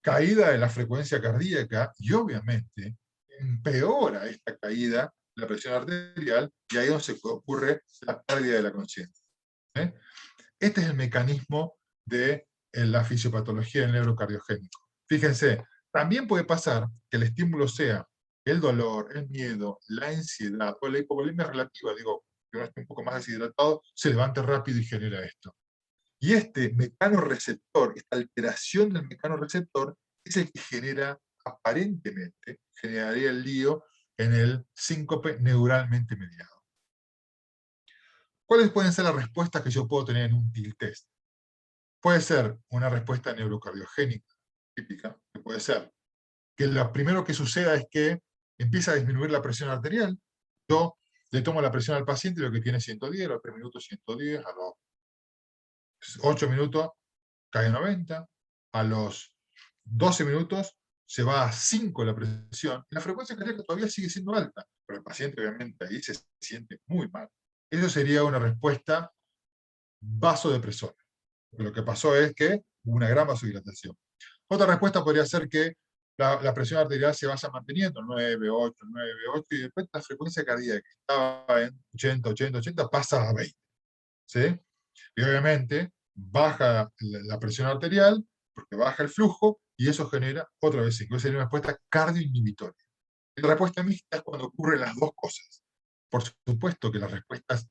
B: caída de la frecuencia cardíaca, y obviamente empeora esta caída la presión arterial, y ahí es donde se ocurre la pérdida de la conciencia. ¿Eh? Este es el mecanismo de la fisiopatología del neurocardiogénico. Fíjense, también puede pasar que el estímulo sea el dolor, el miedo, la ansiedad o la hipovolemia relativa, digo, que uno esté un poco más deshidratado, se levante rápido y genera esto. Y este mecanorreceptor, esta alteración del mecanorreceptor, es el que genera, aparentemente, generaría el lío en el síncope neuralmente mediado. ¿Cuáles pueden ser las respuestas que yo puedo tener en un TIL test? Puede ser una respuesta neurocardiogénica típica, que puede ser que lo primero que suceda es que empieza a disminuir la presión arterial. Yo le tomo la presión al paciente, lo que tiene 110, a los 3 minutos 110, a los 8 minutos cae a 90, a los 12 minutos se va a 5 la presión, y la frecuencia cardíaca todavía sigue siendo alta, pero el paciente obviamente ahí se siente muy mal. Eso sería una respuesta vasodepresora. Lo que pasó es que hubo una gran vasodilatación. Otra respuesta podría ser que la presión arterial se vaya manteniendo, 9, 8, 9, 8, y después la frecuencia cardíaca que estaba en 80, 80, 80, pasa a 20. ¿Sí? Y obviamente baja la presión arterial, porque baja el flujo, y eso genera otra vez 5. Esa sería una respuesta cardioinhibitoria. La respuesta mixta es cuando ocurren las dos cosas. Por supuesto que las respuestas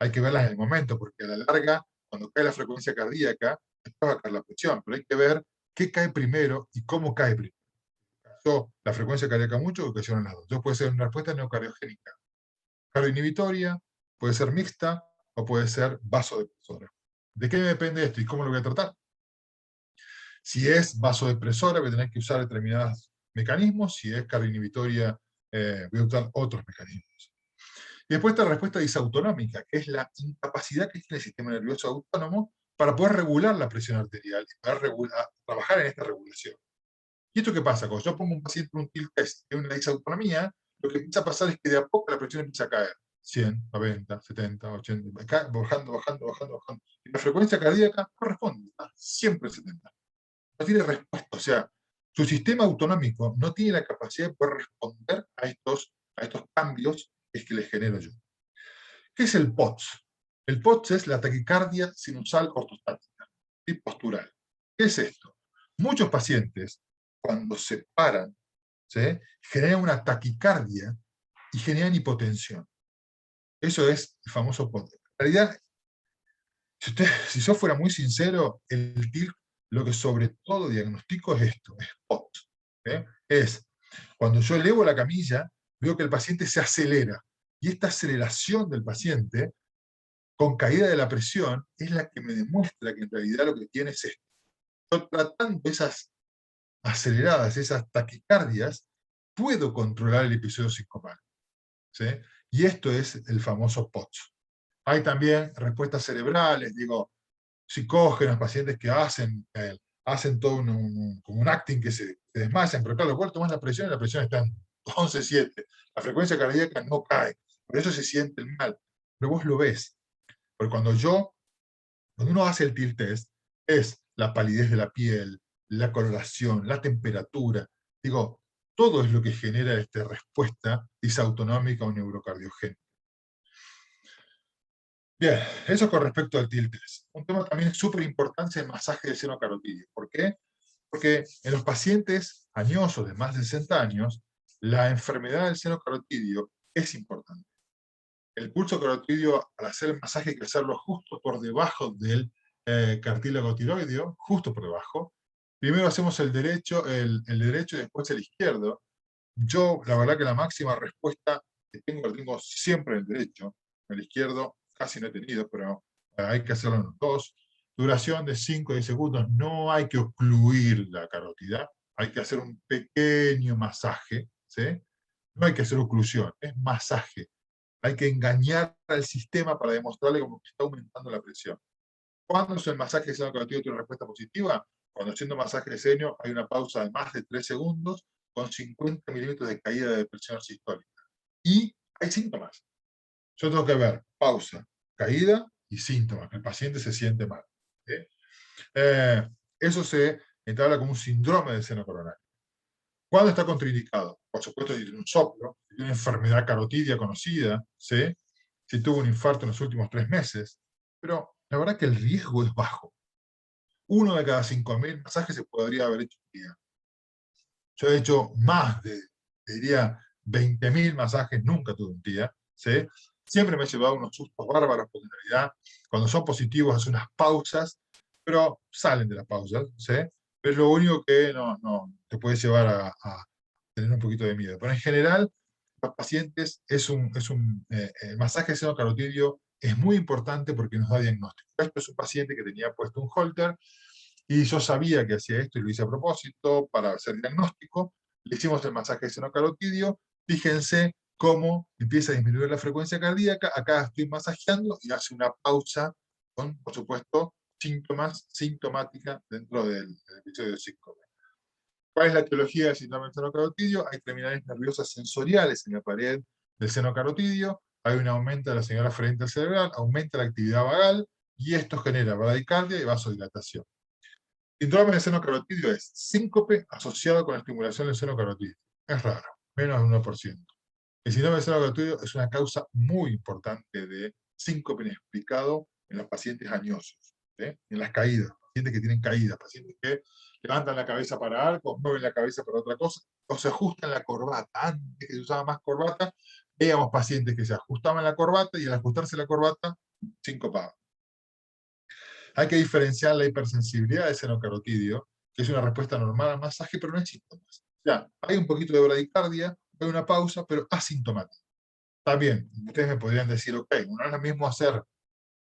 B: hay que verlas en el momento, porque a la larga, cuando cae la frecuencia cardíaca, va a caer la presión, pero hay que ver qué cae primero y cómo cae primero. Cayó la frecuencia cardíaca mucho o cayeron las dos. Entonces puede ser una respuesta neocardiogénica, cardioinhibitoria, puede ser mixta o puede ser vasodepresora. ¿De qué depende esto y cómo lo voy a tratar? Si es vasodepresora, voy a tener que usar determinados mecanismos. Si es cardioinhibitoria, voy a usar otros mecanismos. Y después está la respuesta disautonómica, que es la incapacidad que tiene el sistema nervioso autónomo para poder regular la presión arterial y poder trabajar en esta regulación. ¿Y esto qué pasa? Cuando yo pongo un paciente en un TIL test de una disautonomía, lo que empieza a pasar es que de a poco la presión empieza a caer. 100, 90, 70, 80, bajando, bajando, bajando, bajando. Y la frecuencia cardíaca no responde, está siempre en 70. No tiene respuesta, o sea, su sistema autonómico no tiene la capacidad de poder responder a estos cambios que les genero yo. ¿Qué es el POTS? El POTS es la taquicardia sinusal ortostática y postural. ¿Qué es esto? Muchos pacientes, cuando se paran, ¿sí?, generan una taquicardia y generan hipotensión. Eso es el famoso POTS. En realidad, si yo fuera muy sincero, el TIL lo que sobre todo diagnostico es esto, es POTS. Es cuando yo elevo la camilla, veo que el paciente se acelera. Y esta aceleración del paciente, con caída de la presión, es la que me demuestra que en realidad lo que tiene es esto. Yo tratando esas aceleradas, esas taquicardias, puedo controlar el episodio sincopal. ¿Sí? Y esto es el famoso POTS. Hay también respuestas cerebrales, digo, psicógenos, pacientes que hacen hacen todo como un acting que se desmayan, pero claro, vos tomás la presión y la presión está en 11,7. La frecuencia cardíaca no cae, por eso se siente el mal. Pero vos lo ves. Porque cuando uno hace el tilt test, es la palidez de la piel, la coloración, la temperatura. Digo, todo es lo que genera esta respuesta disautonómica o neurocardiogénica. Bien, eso con respecto al tilt test. Un tema también súper importante es el masaje del seno carotídeo. ¿Por qué? Porque en los pacientes añosos de más de 60 años, la enfermedad del seno carotídeo es importante. El pulso carotídeo, al hacer el masaje, hay que hacerlo justo por debajo del cartílago tiroideo, justo por debajo. Primero hacemos el derecho y después el izquierdo. Yo, la verdad que la máxima respuesta que tengo siempre el derecho. El izquierdo casi no he tenido, pero hay que hacerlo en los dos. Duración de 5 o 10 segundos. No hay que ocluir la carótida. Hay que hacer un pequeño masaje. ¿Sí? No hay que hacer oclusión, es masaje. Hay que engañar al sistema para demostrarle como que está aumentando la presión. ¿Cuándo es el masaje de seno carotídeo tiene una respuesta positiva? Cuando haciendo masaje de seno hay una pausa de más de 3 segundos con 50 milímetros de caída de presión sistólica. Y hay síntomas. Yo tengo que ver pausa, caída y síntomas, que el paciente se siente mal. ¿Sí? Eso se entabla como un síndrome de seno coronario. ¿Cuándo está contraindicado? Por supuesto, si tiene un soplo, si tiene una enfermedad carotidia conocida, ¿sí? Si tuvo un infarto en los últimos 3 meses. Pero la verdad que el riesgo es bajo. 1 de cada 5.000 masajes se podría haber hecho un día. Yo he hecho más de, diría, 20.000 masajes, nunca tuve un día. ¿Sí? Siempre me he llevado unos sustos bárbaros, porque en realidad, cuando son positivos, hacen unas pausas, pero salen de las pausas. ¿Sí? Es lo único que no te puede llevar a tener un poquito de miedo. Pero en general, los pacientes, el masaje de seno carotídeo es muy importante porque nos da diagnóstico. Esto es un paciente que tenía puesto un holter y yo sabía que hacía esto y lo hice a propósito para hacer diagnóstico. Le hicimos el masaje de seno carotídeo. Fíjense cómo empieza a disminuir la frecuencia cardíaca. Acá estoy masajeando y hace una pausa con, por supuesto, sintomática dentro del episodio de síncope. ¿Cuál es la etiología del síndrome del seno carotídeo? Hay terminales nerviosas sensoriales en la pared del seno carotídeo, hay un aumento de la señal aferente cerebral, aumenta la actividad vagal, y esto genera bradicardia y vasodilatación. Síndrome del seno carotídeo es síncope asociado con la estimulación del seno carotídeo. Es raro, menos del 1%. El síndrome del seno carotídeo es una causa muy importante de síncope inexplicado en los pacientes añosos, ¿sí? En las caídas, pacientes que tienen caídas, pacientes que levantan la cabeza para algo, mueven la cabeza para otra cosa, o se ajustan la corbata. Antes que se usaba más corbata, veíamos pacientes que se ajustaban la corbata y al ajustarse la corbata, sincopaban. Hay que diferenciar la hipersensibilidad del seno carotídeo, que es una respuesta normal al masaje, pero no hay síntomas. Ya, hay un poquito de bradicardia, hay una pausa, pero asintomática. También, ustedes me podrían decir, ok, no es lo mismo hacer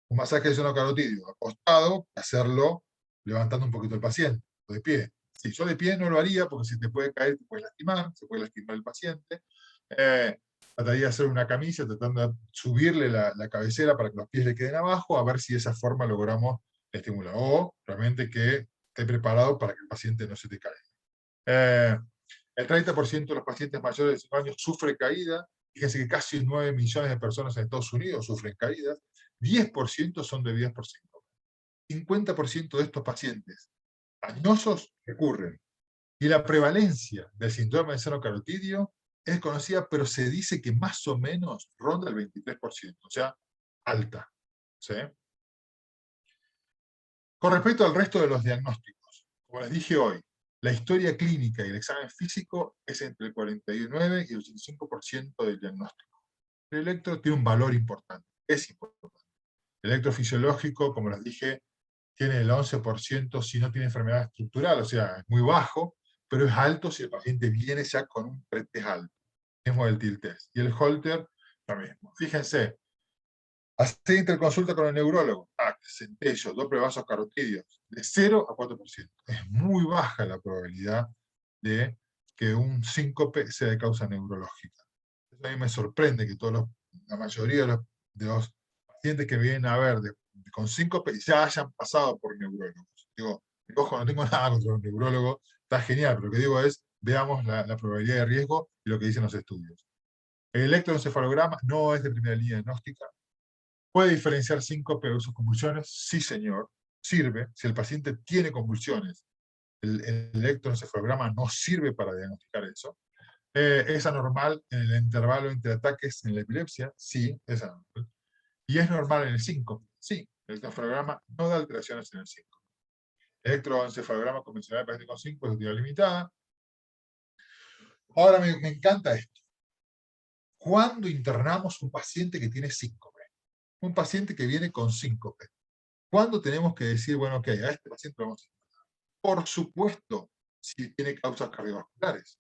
B: un masaje de seno carotídeo acostado que hacerlo levantando un poquito el paciente, o de pie. Si yo de pie no lo haría, porque si te puede caer, te puede lastimar, se puede lastimar el paciente. Trataría de hacer una camisa, tratando de subirle la cabecera para que los pies le queden abajo, a ver si de esa forma logramos estimular. O realmente que esté preparado para que el paciente no se te caiga. El 30% de los pacientes mayores de 5 años sufre caída. Fíjense que casi 9 millones de personas en Estados Unidos sufren caídas. 10% son debidas por síncope. 50% de estos pacientes añosos recurren. Y la prevalencia del síndrome del seno carotídeo es conocida, pero se dice que más o menos ronda el 23%, o sea, alta. ¿Sí? Con respecto al resto de los diagnósticos, como les dije hoy, la historia clínica y el examen físico es entre el 49 y el 85% del diagnóstico. El electro tiene un valor importante, es importante. El electrofisiológico, como les dije, tiene el 11% si no tiene enfermedad estructural, o sea, es muy bajo, pero es alto si el paciente viene ya con un pretest alto. Mismo del tilt test. Y el holter, lo mismo. Fíjense, hacer interconsulta con el neurólogo, centello, doble vasos carotídeos, de 0 a 4%. Es muy baja la probabilidad de que un síncope sea de causa neurológica. A mí me sorprende que la mayoría de los pacientes que vienen a ver con síncope ya hayan pasado por neurólogos. Digo, Ojo, no tengo nada contra un neurólogo, está genial, pero lo que digo es, veamos la probabilidad de riesgo y lo que dicen los estudios. El electroencefalograma no es de primera línea diagnóstica. ¿Puede diferenciar síncope o sus convulsiones? Sí, señor. Sirve. Si el paciente tiene convulsiones, el electroencefalograma no sirve para diagnosticar eso. ¿Es anormal en el intervalo entre ataques en la epilepsia? Sí, es anormal. ¿Y es normal en el síncope? Sí. El electroencefalograma no da alteraciones en el síncope. El electroencefalograma convencional de paciente con síncope es de utilidad limitada. Ahora me encanta esto. ¿Cuándo internamos un paciente que tiene síncope? Un paciente que viene con síncope. ¿Cuándo tenemos que decir, bueno, ok, a este paciente lo vamos a internar? Por supuesto, si tiene causas cardiovasculares.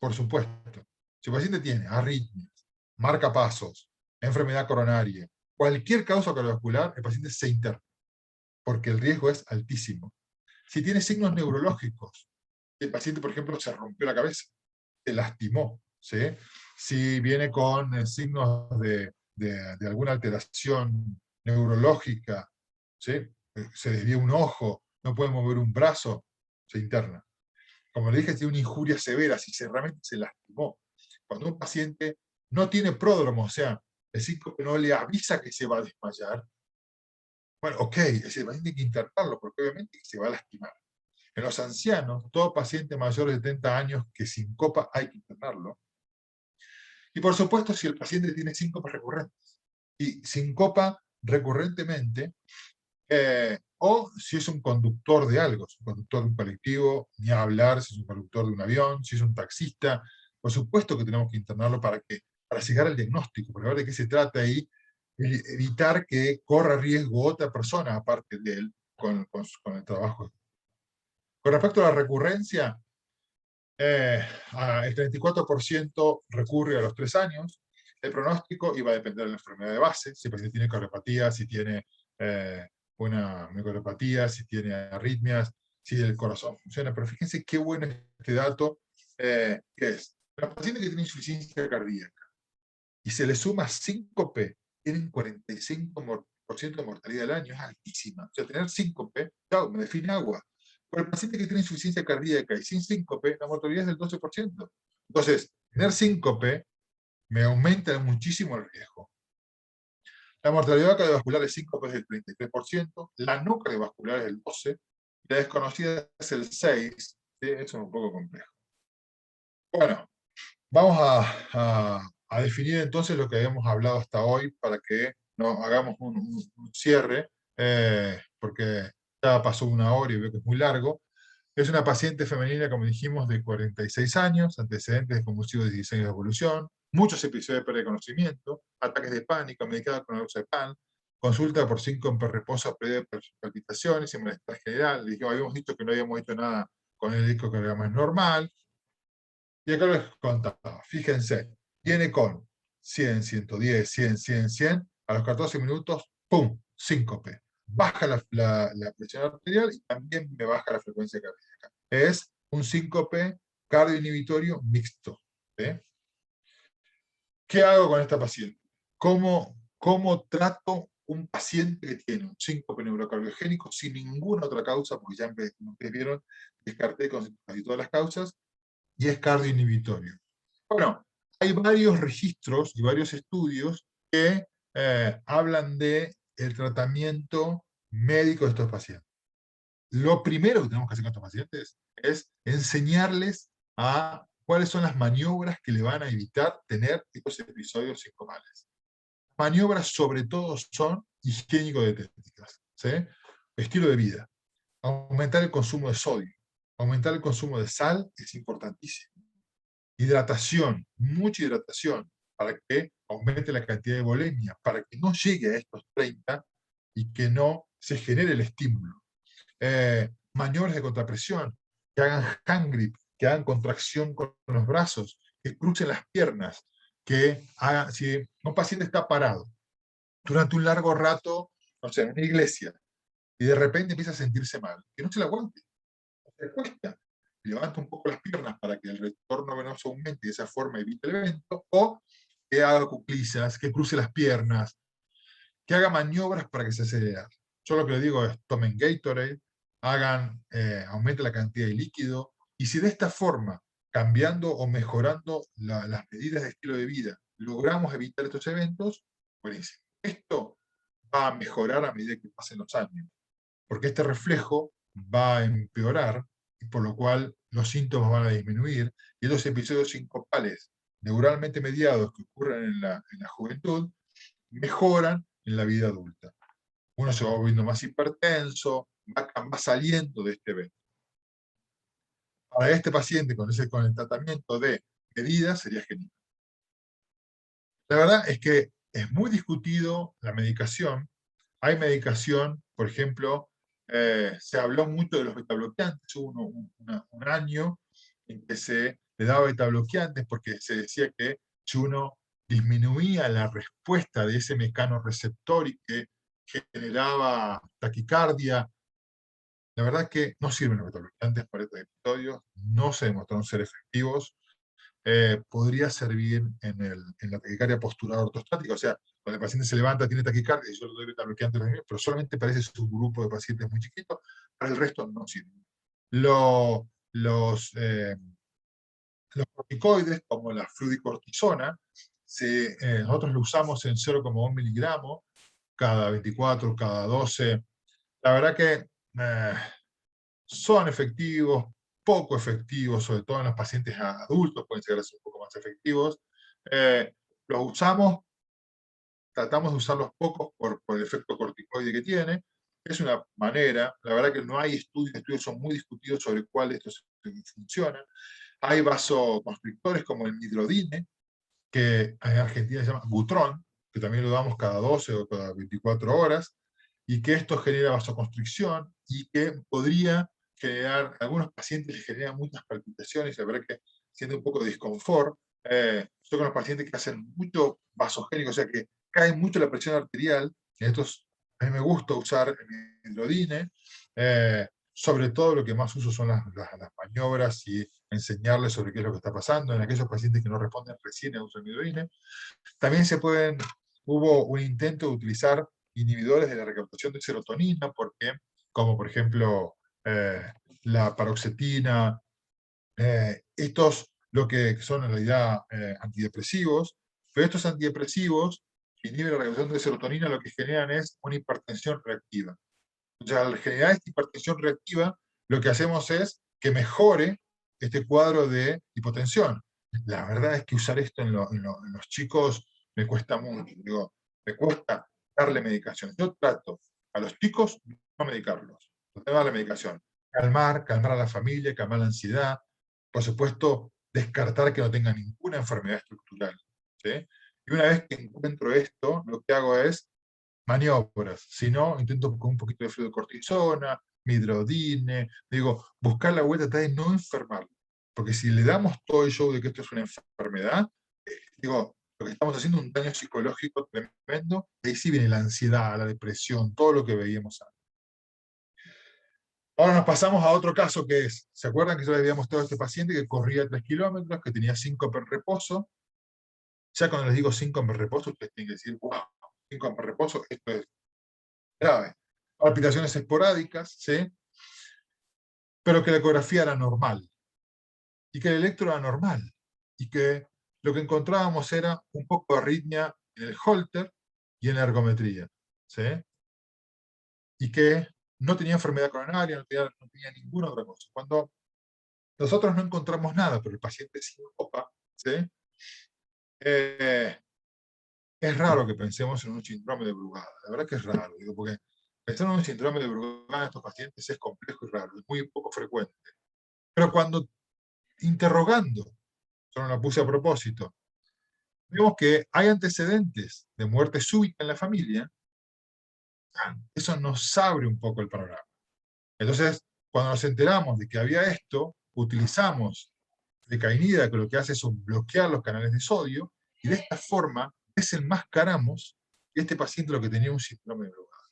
B: Por supuesto. Si el paciente tiene arritmias, marcapasos, enfermedad coronaria, cualquier causa cardiovascular, el paciente se interna, porque el riesgo es altísimo. Si tiene signos neurológicos, el paciente, por ejemplo, se rompió la cabeza, se lastimó, ¿sí? Si viene con signos de alguna alteración neurológica, ¿sí? Se desvía un ojo, no puede mover un brazo, se interna. Como le dije, tiene una injuria severa, si realmente se lastimó. Cuando un paciente no tiene pródromo, o sea, el síncope no le avisa que se va a desmayar, bueno, ok, ese paciente hay que internarlo, porque obviamente se va a lastimar. En los ancianos, todo paciente mayor de 70 años que sincopa hay que internarlo. Y por supuesto, si el paciente tiene síncopas recurrentes y sincopa recurrentemente, o si es un conductor de algo, si es un conductor de un colectivo, ni a hablar, si es un conductor de un avión, si es un taxista, por supuesto que tenemos que internarlo para llegar al diagnóstico, para ver de qué se trata ahí, evitar que corra riesgo otra persona aparte de él con el trabajo. Con respecto a la recurrencia, el 34% recurre a los 3 años. El pronóstico iba a depender de la enfermedad de base, si el paciente tiene cardiopatía, si tiene una miocardiopatía, si tiene arritmias, si el corazón funciona. Pero fíjense qué bueno este dato, que es, los pacientes que tienen insuficiencia cardíaca y se le suma síncope, tienen 45% de mortalidad al año, es altísima. O sea, tener síncope, claro, me define agua. Pero el paciente que tiene insuficiencia cardíaca y sin síncope, la mortalidad es del 12%. Entonces, tener síncope me aumenta muchísimo el riesgo. La mortalidad cardiovascular de síncope es del 33%, la no cardiovascular es el 12%, y la desconocida es el 6%. ¿Sí? Eso es un poco complejo. Bueno, vamos a definir entonces lo que habíamos hablado hasta hoy para que no hagamos un cierre, porque ya pasó 1 hora y veo que es muy largo. Es una paciente femenina, como dijimos, de 46 años, antecedentes de convulsivos de 16 años de evolución, muchos episodios de pérdida de conocimiento, ataques de pánico, medicada con oxepam, consulta por síncope reposo previa de palpitaciones y malestar general. Le dijimos, habíamos dicho que no habíamos hecho nada con el ecocardiograma normal. Y acá les contaba, fíjense, viene con 100, 110, 100, 100, 100, a los 14 minutos, ¡pum!, síncope. Baja la presión arterial y también me baja la frecuencia cardíaca. Es un síncope cardioinhibitorio mixto. ¿Sí? ¿Qué hago con esta paciente? ¿Cómo trato un paciente que tiene un síncope neurocardiogénico sin ninguna otra causa? Porque ya, como ustedes vieron, descarté casi todas las causas, y es cardioinhibitorio. Bueno, hay varios registros y varios estudios que hablan de el tratamiento médico de estos pacientes. Lo primero que tenemos que hacer con estos pacientes es enseñarles a cuáles son las maniobras que le van a evitar tener estos episodios sincopales. Maniobras sobre todo son higiénico-dietéticas, ¿sí? Estilo de vida, aumentar el consumo de sodio, aumentar el consumo de sal es importantísimo. Hidratación, mucha hidratación, para que aumente la cantidad de volemia, para que no llegue a estos 30 y que no se genere el estímulo. Maniobras de contrapresión, que hagan hand grip, que hagan contracción con los brazos, que crucen las piernas, que hagan, si un paciente está parado durante un largo rato, no sé, en una iglesia, y de repente empieza a sentirse mal, que no se la aguante, se cuesta, levanta un poco las piernas para que el retorno venoso aumente y de esa forma evite el evento, o que haga cuclillas, que cruce las piernas, que haga maniobras para que se acelere. Yo lo que le digo es, tomen Gatorade, aumente la cantidad de líquido, y si de esta forma, cambiando o mejorando las medidas de estilo de vida, logramos evitar estos eventos, buenísimo. Esto va a mejorar a medida que pasen los años, porque este reflejo va a empeorar, y por lo cual los síntomas van a disminuir, y los episodios sincopales neuralmente mediados que ocurren en la juventud mejoran en la vida adulta. Uno se va volviendo más hipertenso, va saliendo de este evento. Para este paciente con el tratamiento de medidas sería genial. La verdad es que es muy discutido la medicación. Hay medicación, por ejemplo, se habló mucho de los betabloqueantes. Hubo un año en que se le daba betabloqueantes porque se decía que si uno disminuía la respuesta de ese mecanorreceptor y que generaba taquicardia, la verdad que no sirven los betabloqueantes para estos episodios, no se demostraron ser efectivos. Podría servir en la taquicardia postural ortostática, o sea, cuando el paciente se levanta, tiene taquicardia, y yo le doy betabloqueantes, pero solamente para ese subgrupo de pacientes muy chiquitos, para el resto no sirven. Los corticoides, como la fludicortisona, nosotros lo usamos en 0,1 miligramos cada 24, cada 12. La verdad que son efectivos, poco efectivos, sobre todo en los pacientes adultos, pueden llegar a ser un poco más efectivos. Los usamos, tratamos de usarlos pocos por el efecto corticoide que tiene. Es una manera, la verdad que no hay estudios son muy discutidos sobre cuál de estos funciona. Hay vasoconstrictores como el midrodine, que en Argentina se llama Butrón, que también lo damos cada 12 o cada 24 horas, y que esto genera vasoconstricción y que podría generar, a algunos pacientes les genera muchas palpitaciones, la verdad que siente un poco de disconfort. Yo con los pacientes que hacen mucho vasogénico, o sea que cae mucho la presión arterial, y estos a mí me gusta usar el hidrodine, sobre todo lo que más uso son las maniobras y enseñarles sobre qué es lo que está pasando. En aquellos pacientes que no responden recién a uso de hidrodine. También hubo un intento de utilizar inhibidores de la recaptación de serotonina, porque, como por ejemplo la paroxetina, estos lo que son en realidad antidepresivos, pero estos antidepresivos que inhiben la recaptación de serotonina lo que generan es una hipertensión reactiva. O sea, al generar esta hipertensión reactiva, lo que hacemos es que mejore este cuadro de hipotensión. La verdad es que usar esto en los chicos me cuesta mucho. Digo, me cuesta darle medicación. Yo trato a los chicos no medicarlos, no darle medicación. Calmar a la familia, calmar la ansiedad. Por supuesto, descartar que no tenga ninguna enfermedad estructural. ¿Sí? Y una vez que encuentro esto, lo que hago es maniobras. Si no, intento con un poquito de fluocortisona, midrodine, digo, buscar la vuelta de no enfermarlo. Porque si le damos todo el show de que esto es una enfermedad, digo, lo que estamos haciendo es un daño psicológico tremendo, y ahí sí viene la ansiedad, la depresión, todo lo que veíamos antes. Ahora nos pasamos a otro caso que es, ¿se acuerdan que yo les había mostrado a este paciente que corría 3 kilómetros, que tenía síncope en reposo? Ya cuando les digo síncope en reposo, ustedes tienen que decir, wow, síncope en reposo, esto es grave. Palpitaciones esporádicas, ¿sí? Pero que la ecografía era normal, y que el electro era normal, y que lo que encontrábamos era un poco de arritmia en el Holter y en la ergometría, ¿sí? Y que no tenía enfermedad coronaria, no tenía ninguna otra cosa. Cuando nosotros no encontramos nada, pero el paciente sincopa, ¿sí? Es raro que pensemos en un síndrome de Brugada, la verdad que es raro, digo, porque pensar en un síndrome de Brugada en estos pacientes es complejo y raro, es muy poco frecuente. Pero cuando interrogando, solo lo puse a propósito, vemos que hay antecedentes de muerte súbita en la familia, eso nos abre un poco el panorama. Entonces, cuando nos enteramos de que había esto, utilizamos decainida, que lo que hace es bloquear los canales de sodio, y de esta forma desenmascaramos que este paciente lo que tenía un síndrome de Brugada.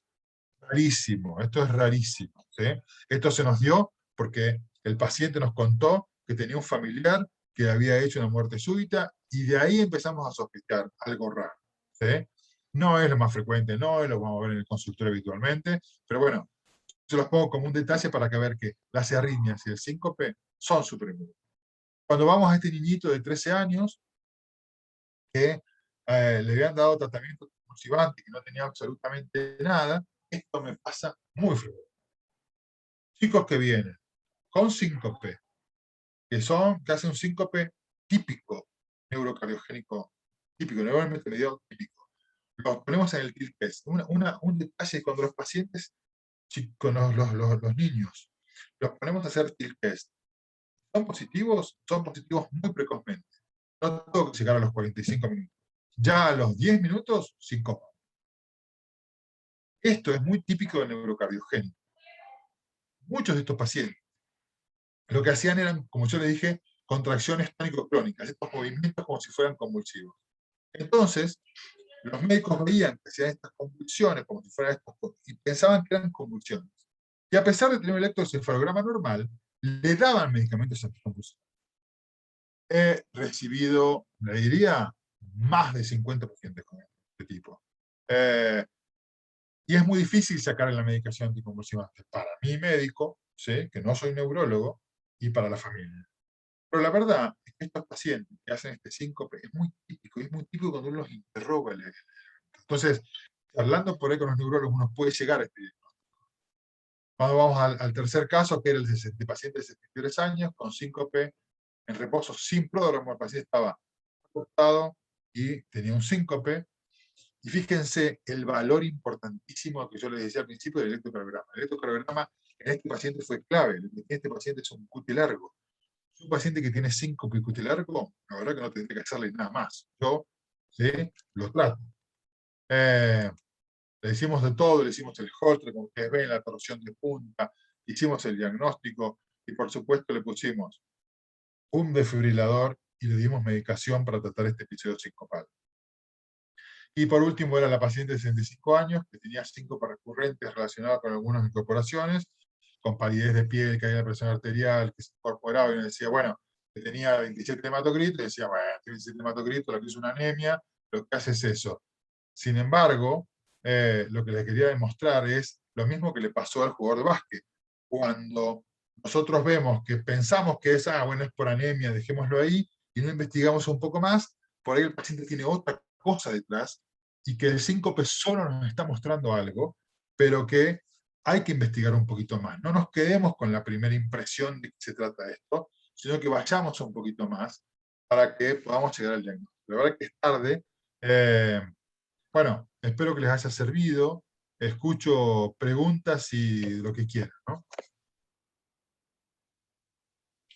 B: Rarísimo, esto es rarísimo. ¿Sí? Esto se nos dio porque el paciente nos contó que tenía un familiar que había hecho una muerte súbita, y de ahí empezamos a sospechar algo raro. ¿Sí? No es lo más frecuente, no es lo que vamos a ver en el consultorio habitualmente, pero bueno, Se los pongo como un detalle para que ver que las arritmias y el síncope son supremos. Cuando vamos a este niñito de 13 años, que le habían dado tratamiento convulsivante, que no tenía absolutamente nada, esto me pasa muy frecuente. Chicos que vienen con síncope, que hacen un síncope típico neurocardiogénico, típico, neuronalmente mediado típico. Los ponemos en el tilt test. Un detalle cuando los pacientes, con los niños, los ponemos a hacer tilt test. Son positivos muy precozmente. No tengo que llegar a los 45 minutos. Ya a los 10 minutos, síncope. Esto es muy típico del neurocardiogénico. Muchos de estos pacientes lo que hacían eran, como yo le dije, contracciones tónico-clónicas, estos movimientos como si fueran convulsivos. Entonces, los médicos veían que hacían estas convulsiones como si fueran estas cosas, y pensaban que eran convulsiones. Y a pesar de tener un electroencefalograma normal, le daban medicamentos anticonvulsivos. He recibido, le diría, más de 50 pacientes con este tipo. Y es muy difícil sacar la medicación anticonvulsivante para mi médico, ¿sí?, que no soy neurólogo, y para la familia. Pero la verdad es que estos pacientes que hacen este síncope es muy típico, y es muy típico cuando uno los interroga. Entonces, hablando por ahí con los neurólogos, uno puede llegar a este diagnóstico. Cuando vamos al tercer caso, que era el de paciente de 73 años, con síncope en reposo sin pródromo, el paciente estaba acostado y tenía un síncope. Y fíjense el valor importantísimo que yo les decía al principio del electrocardiograma. El electrocardiograma en este paciente fue clave. Este paciente es un QT largo. Un paciente que tiene síncope y QT largo, la verdad que no tendría que hacerle nada más. Yo, ¿sí?, lo trato. Le hicimos de todo, le hicimos el Holter, como ustedes ven, la torsión de punta, hicimos el diagnóstico y por supuesto le pusimos un desfibrilador y le dimos medicación para tratar este episodio sincopal. Y por último era la paciente de 65 años, que tenía síncope recurrentes relacionadas con algunas incorporaciones, con palidez de piel, caída de presión arterial, que se incorporaba y me decía, bueno, que tenía 27 hematocritos, y decía, bueno, tiene 27 hematocritos, lo que es una anemia, lo que hace es eso. Sin embargo, lo que les quería demostrar es lo mismo que le pasó al jugador de básquet. Cuando nosotros vemos que pensamos que es, bueno, es por anemia, dejémoslo ahí, y no investigamos un poco más, por ahí el paciente tiene otra cosa detrás, y que el síncope solo nos está mostrando algo, pero que hay que investigar un poquito más. No nos quedemos con la primera impresión de que se trata de esto, sino que vayamos un poquito más para que podamos llegar al diagnóstico. La verdad que es tarde. Bueno, espero que les haya servido. Escucho preguntas y lo que quieran, ¿no?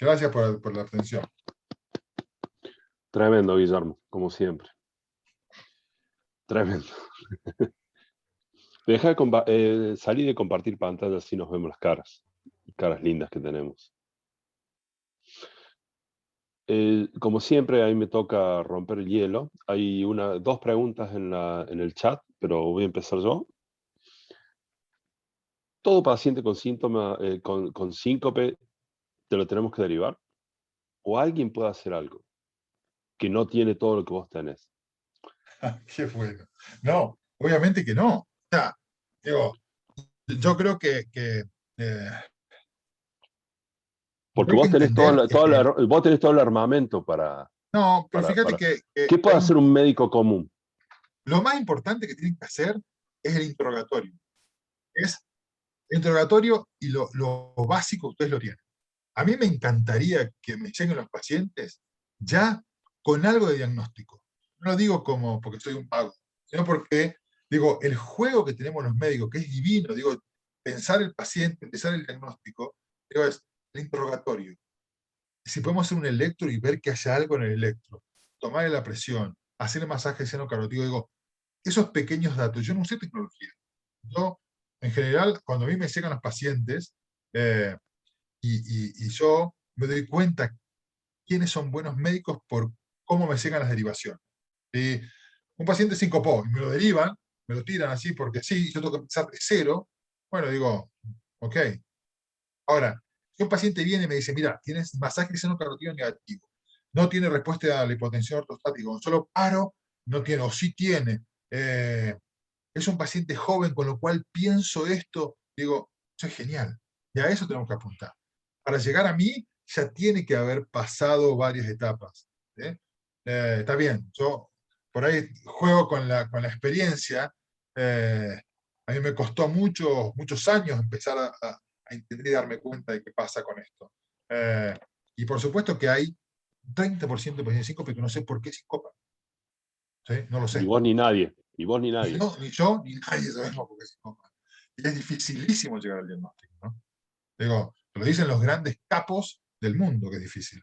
B: Gracias por la atención.
A: Tremendo, Guillermo, como siempre. Tremendo. Deja de salir de compartir pantalla, así nos vemos las caras lindas que tenemos. Como siempre, ahí me toca romper el hielo. Hay dos preguntas en el chat, pero voy a empezar yo. ¿Todo paciente con síntoma, con síncope, te lo tenemos que derivar? ¿O alguien puede hacer algo que no tiene todo lo que vos tenés?
B: Qué bueno. No, obviamente que no. O sea, digo, yo creo que
A: Porque
B: hay que
A: vos tenés
B: entender
A: vos tenés todo el armamento para...
B: no, pero fíjate que
A: ¿Qué puede hacer un médico común?
B: lo más importante que tienen que hacer es el interrogatorio. Es el interrogatorio y lo básico ustedes lo tienen. A mí me encantaría que me lleguen los pacientes ya con algo de diagnóstico. No lo digo como porque soy un pago, sino porque, digo, el juego que tenemos los médicos, que es divino, digo, pensar el paciente, pensar el diagnóstico, digo, es el interrogatorio. Si podemos hacer un electro y ver que haya algo en el electro, tomarle la presión, hacerle masaje seno-carótido, digo, esos pequeños datos, yo no sé tecnología. Yo, en general, cuando a mí me llegan los pacientes, y yo me doy cuenta quiénes son buenos médicos por cómo me llegan las derivaciones. Si un paciente sincopó y me lo derivan, me lo tiran así porque sí, yo tengo que empezar de cero, bueno, digo, ok. Ahora, si un paciente viene y me dice, mira, tienes masaje seno-carótido negativo, no tiene respuesta a la hipotensión ortostática, con solo paro, no tiene, o sí tiene, es un paciente joven, con lo cual pienso esto, digo, Eso es genial. Y a eso tenemos que apuntar. Para llegar a mí, ya tiene que haber pasado varias etapas. ¿Sí? Está bien, yo por ahí juego con la experiencia. A mí me costó muchos años empezar a entender y darme cuenta de qué pasa con esto. Y por supuesto que hay 30% de pacientes de síncope que no sé por qué síncope. ¿Sí? No lo
A: Ni
B: sé.
A: vos ni nadie, ni vos ni nadie.
B: Ni yo, ni nadie sabemos por qué síncope. Y es dificilísimo llegar al diagnóstico, ¿no? Digo, lo dicen los grandes capos del mundo que es difícil.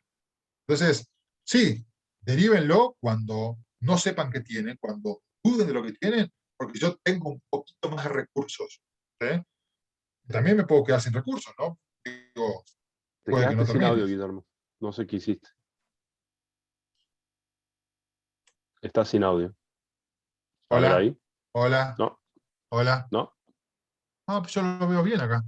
B: Entonces, sí, derívenlo cuando no sepan qué tienen, cuando duden de lo que tienen, porque yo tengo un poquito más de recursos. ¿Sí? También me puedo quedar sin recursos, ¿no? Digo,
A: Te
B: puede que
A: quedaste
B: no
A: sin audio,
B: termines.
A: Guillermo. No sé qué hiciste. Estás sin audio. A ver
B: Hola,
A: ahí.
B: hola,
A: No,
B: hola.
A: no.
B: Ah, pues yo lo veo bien acá.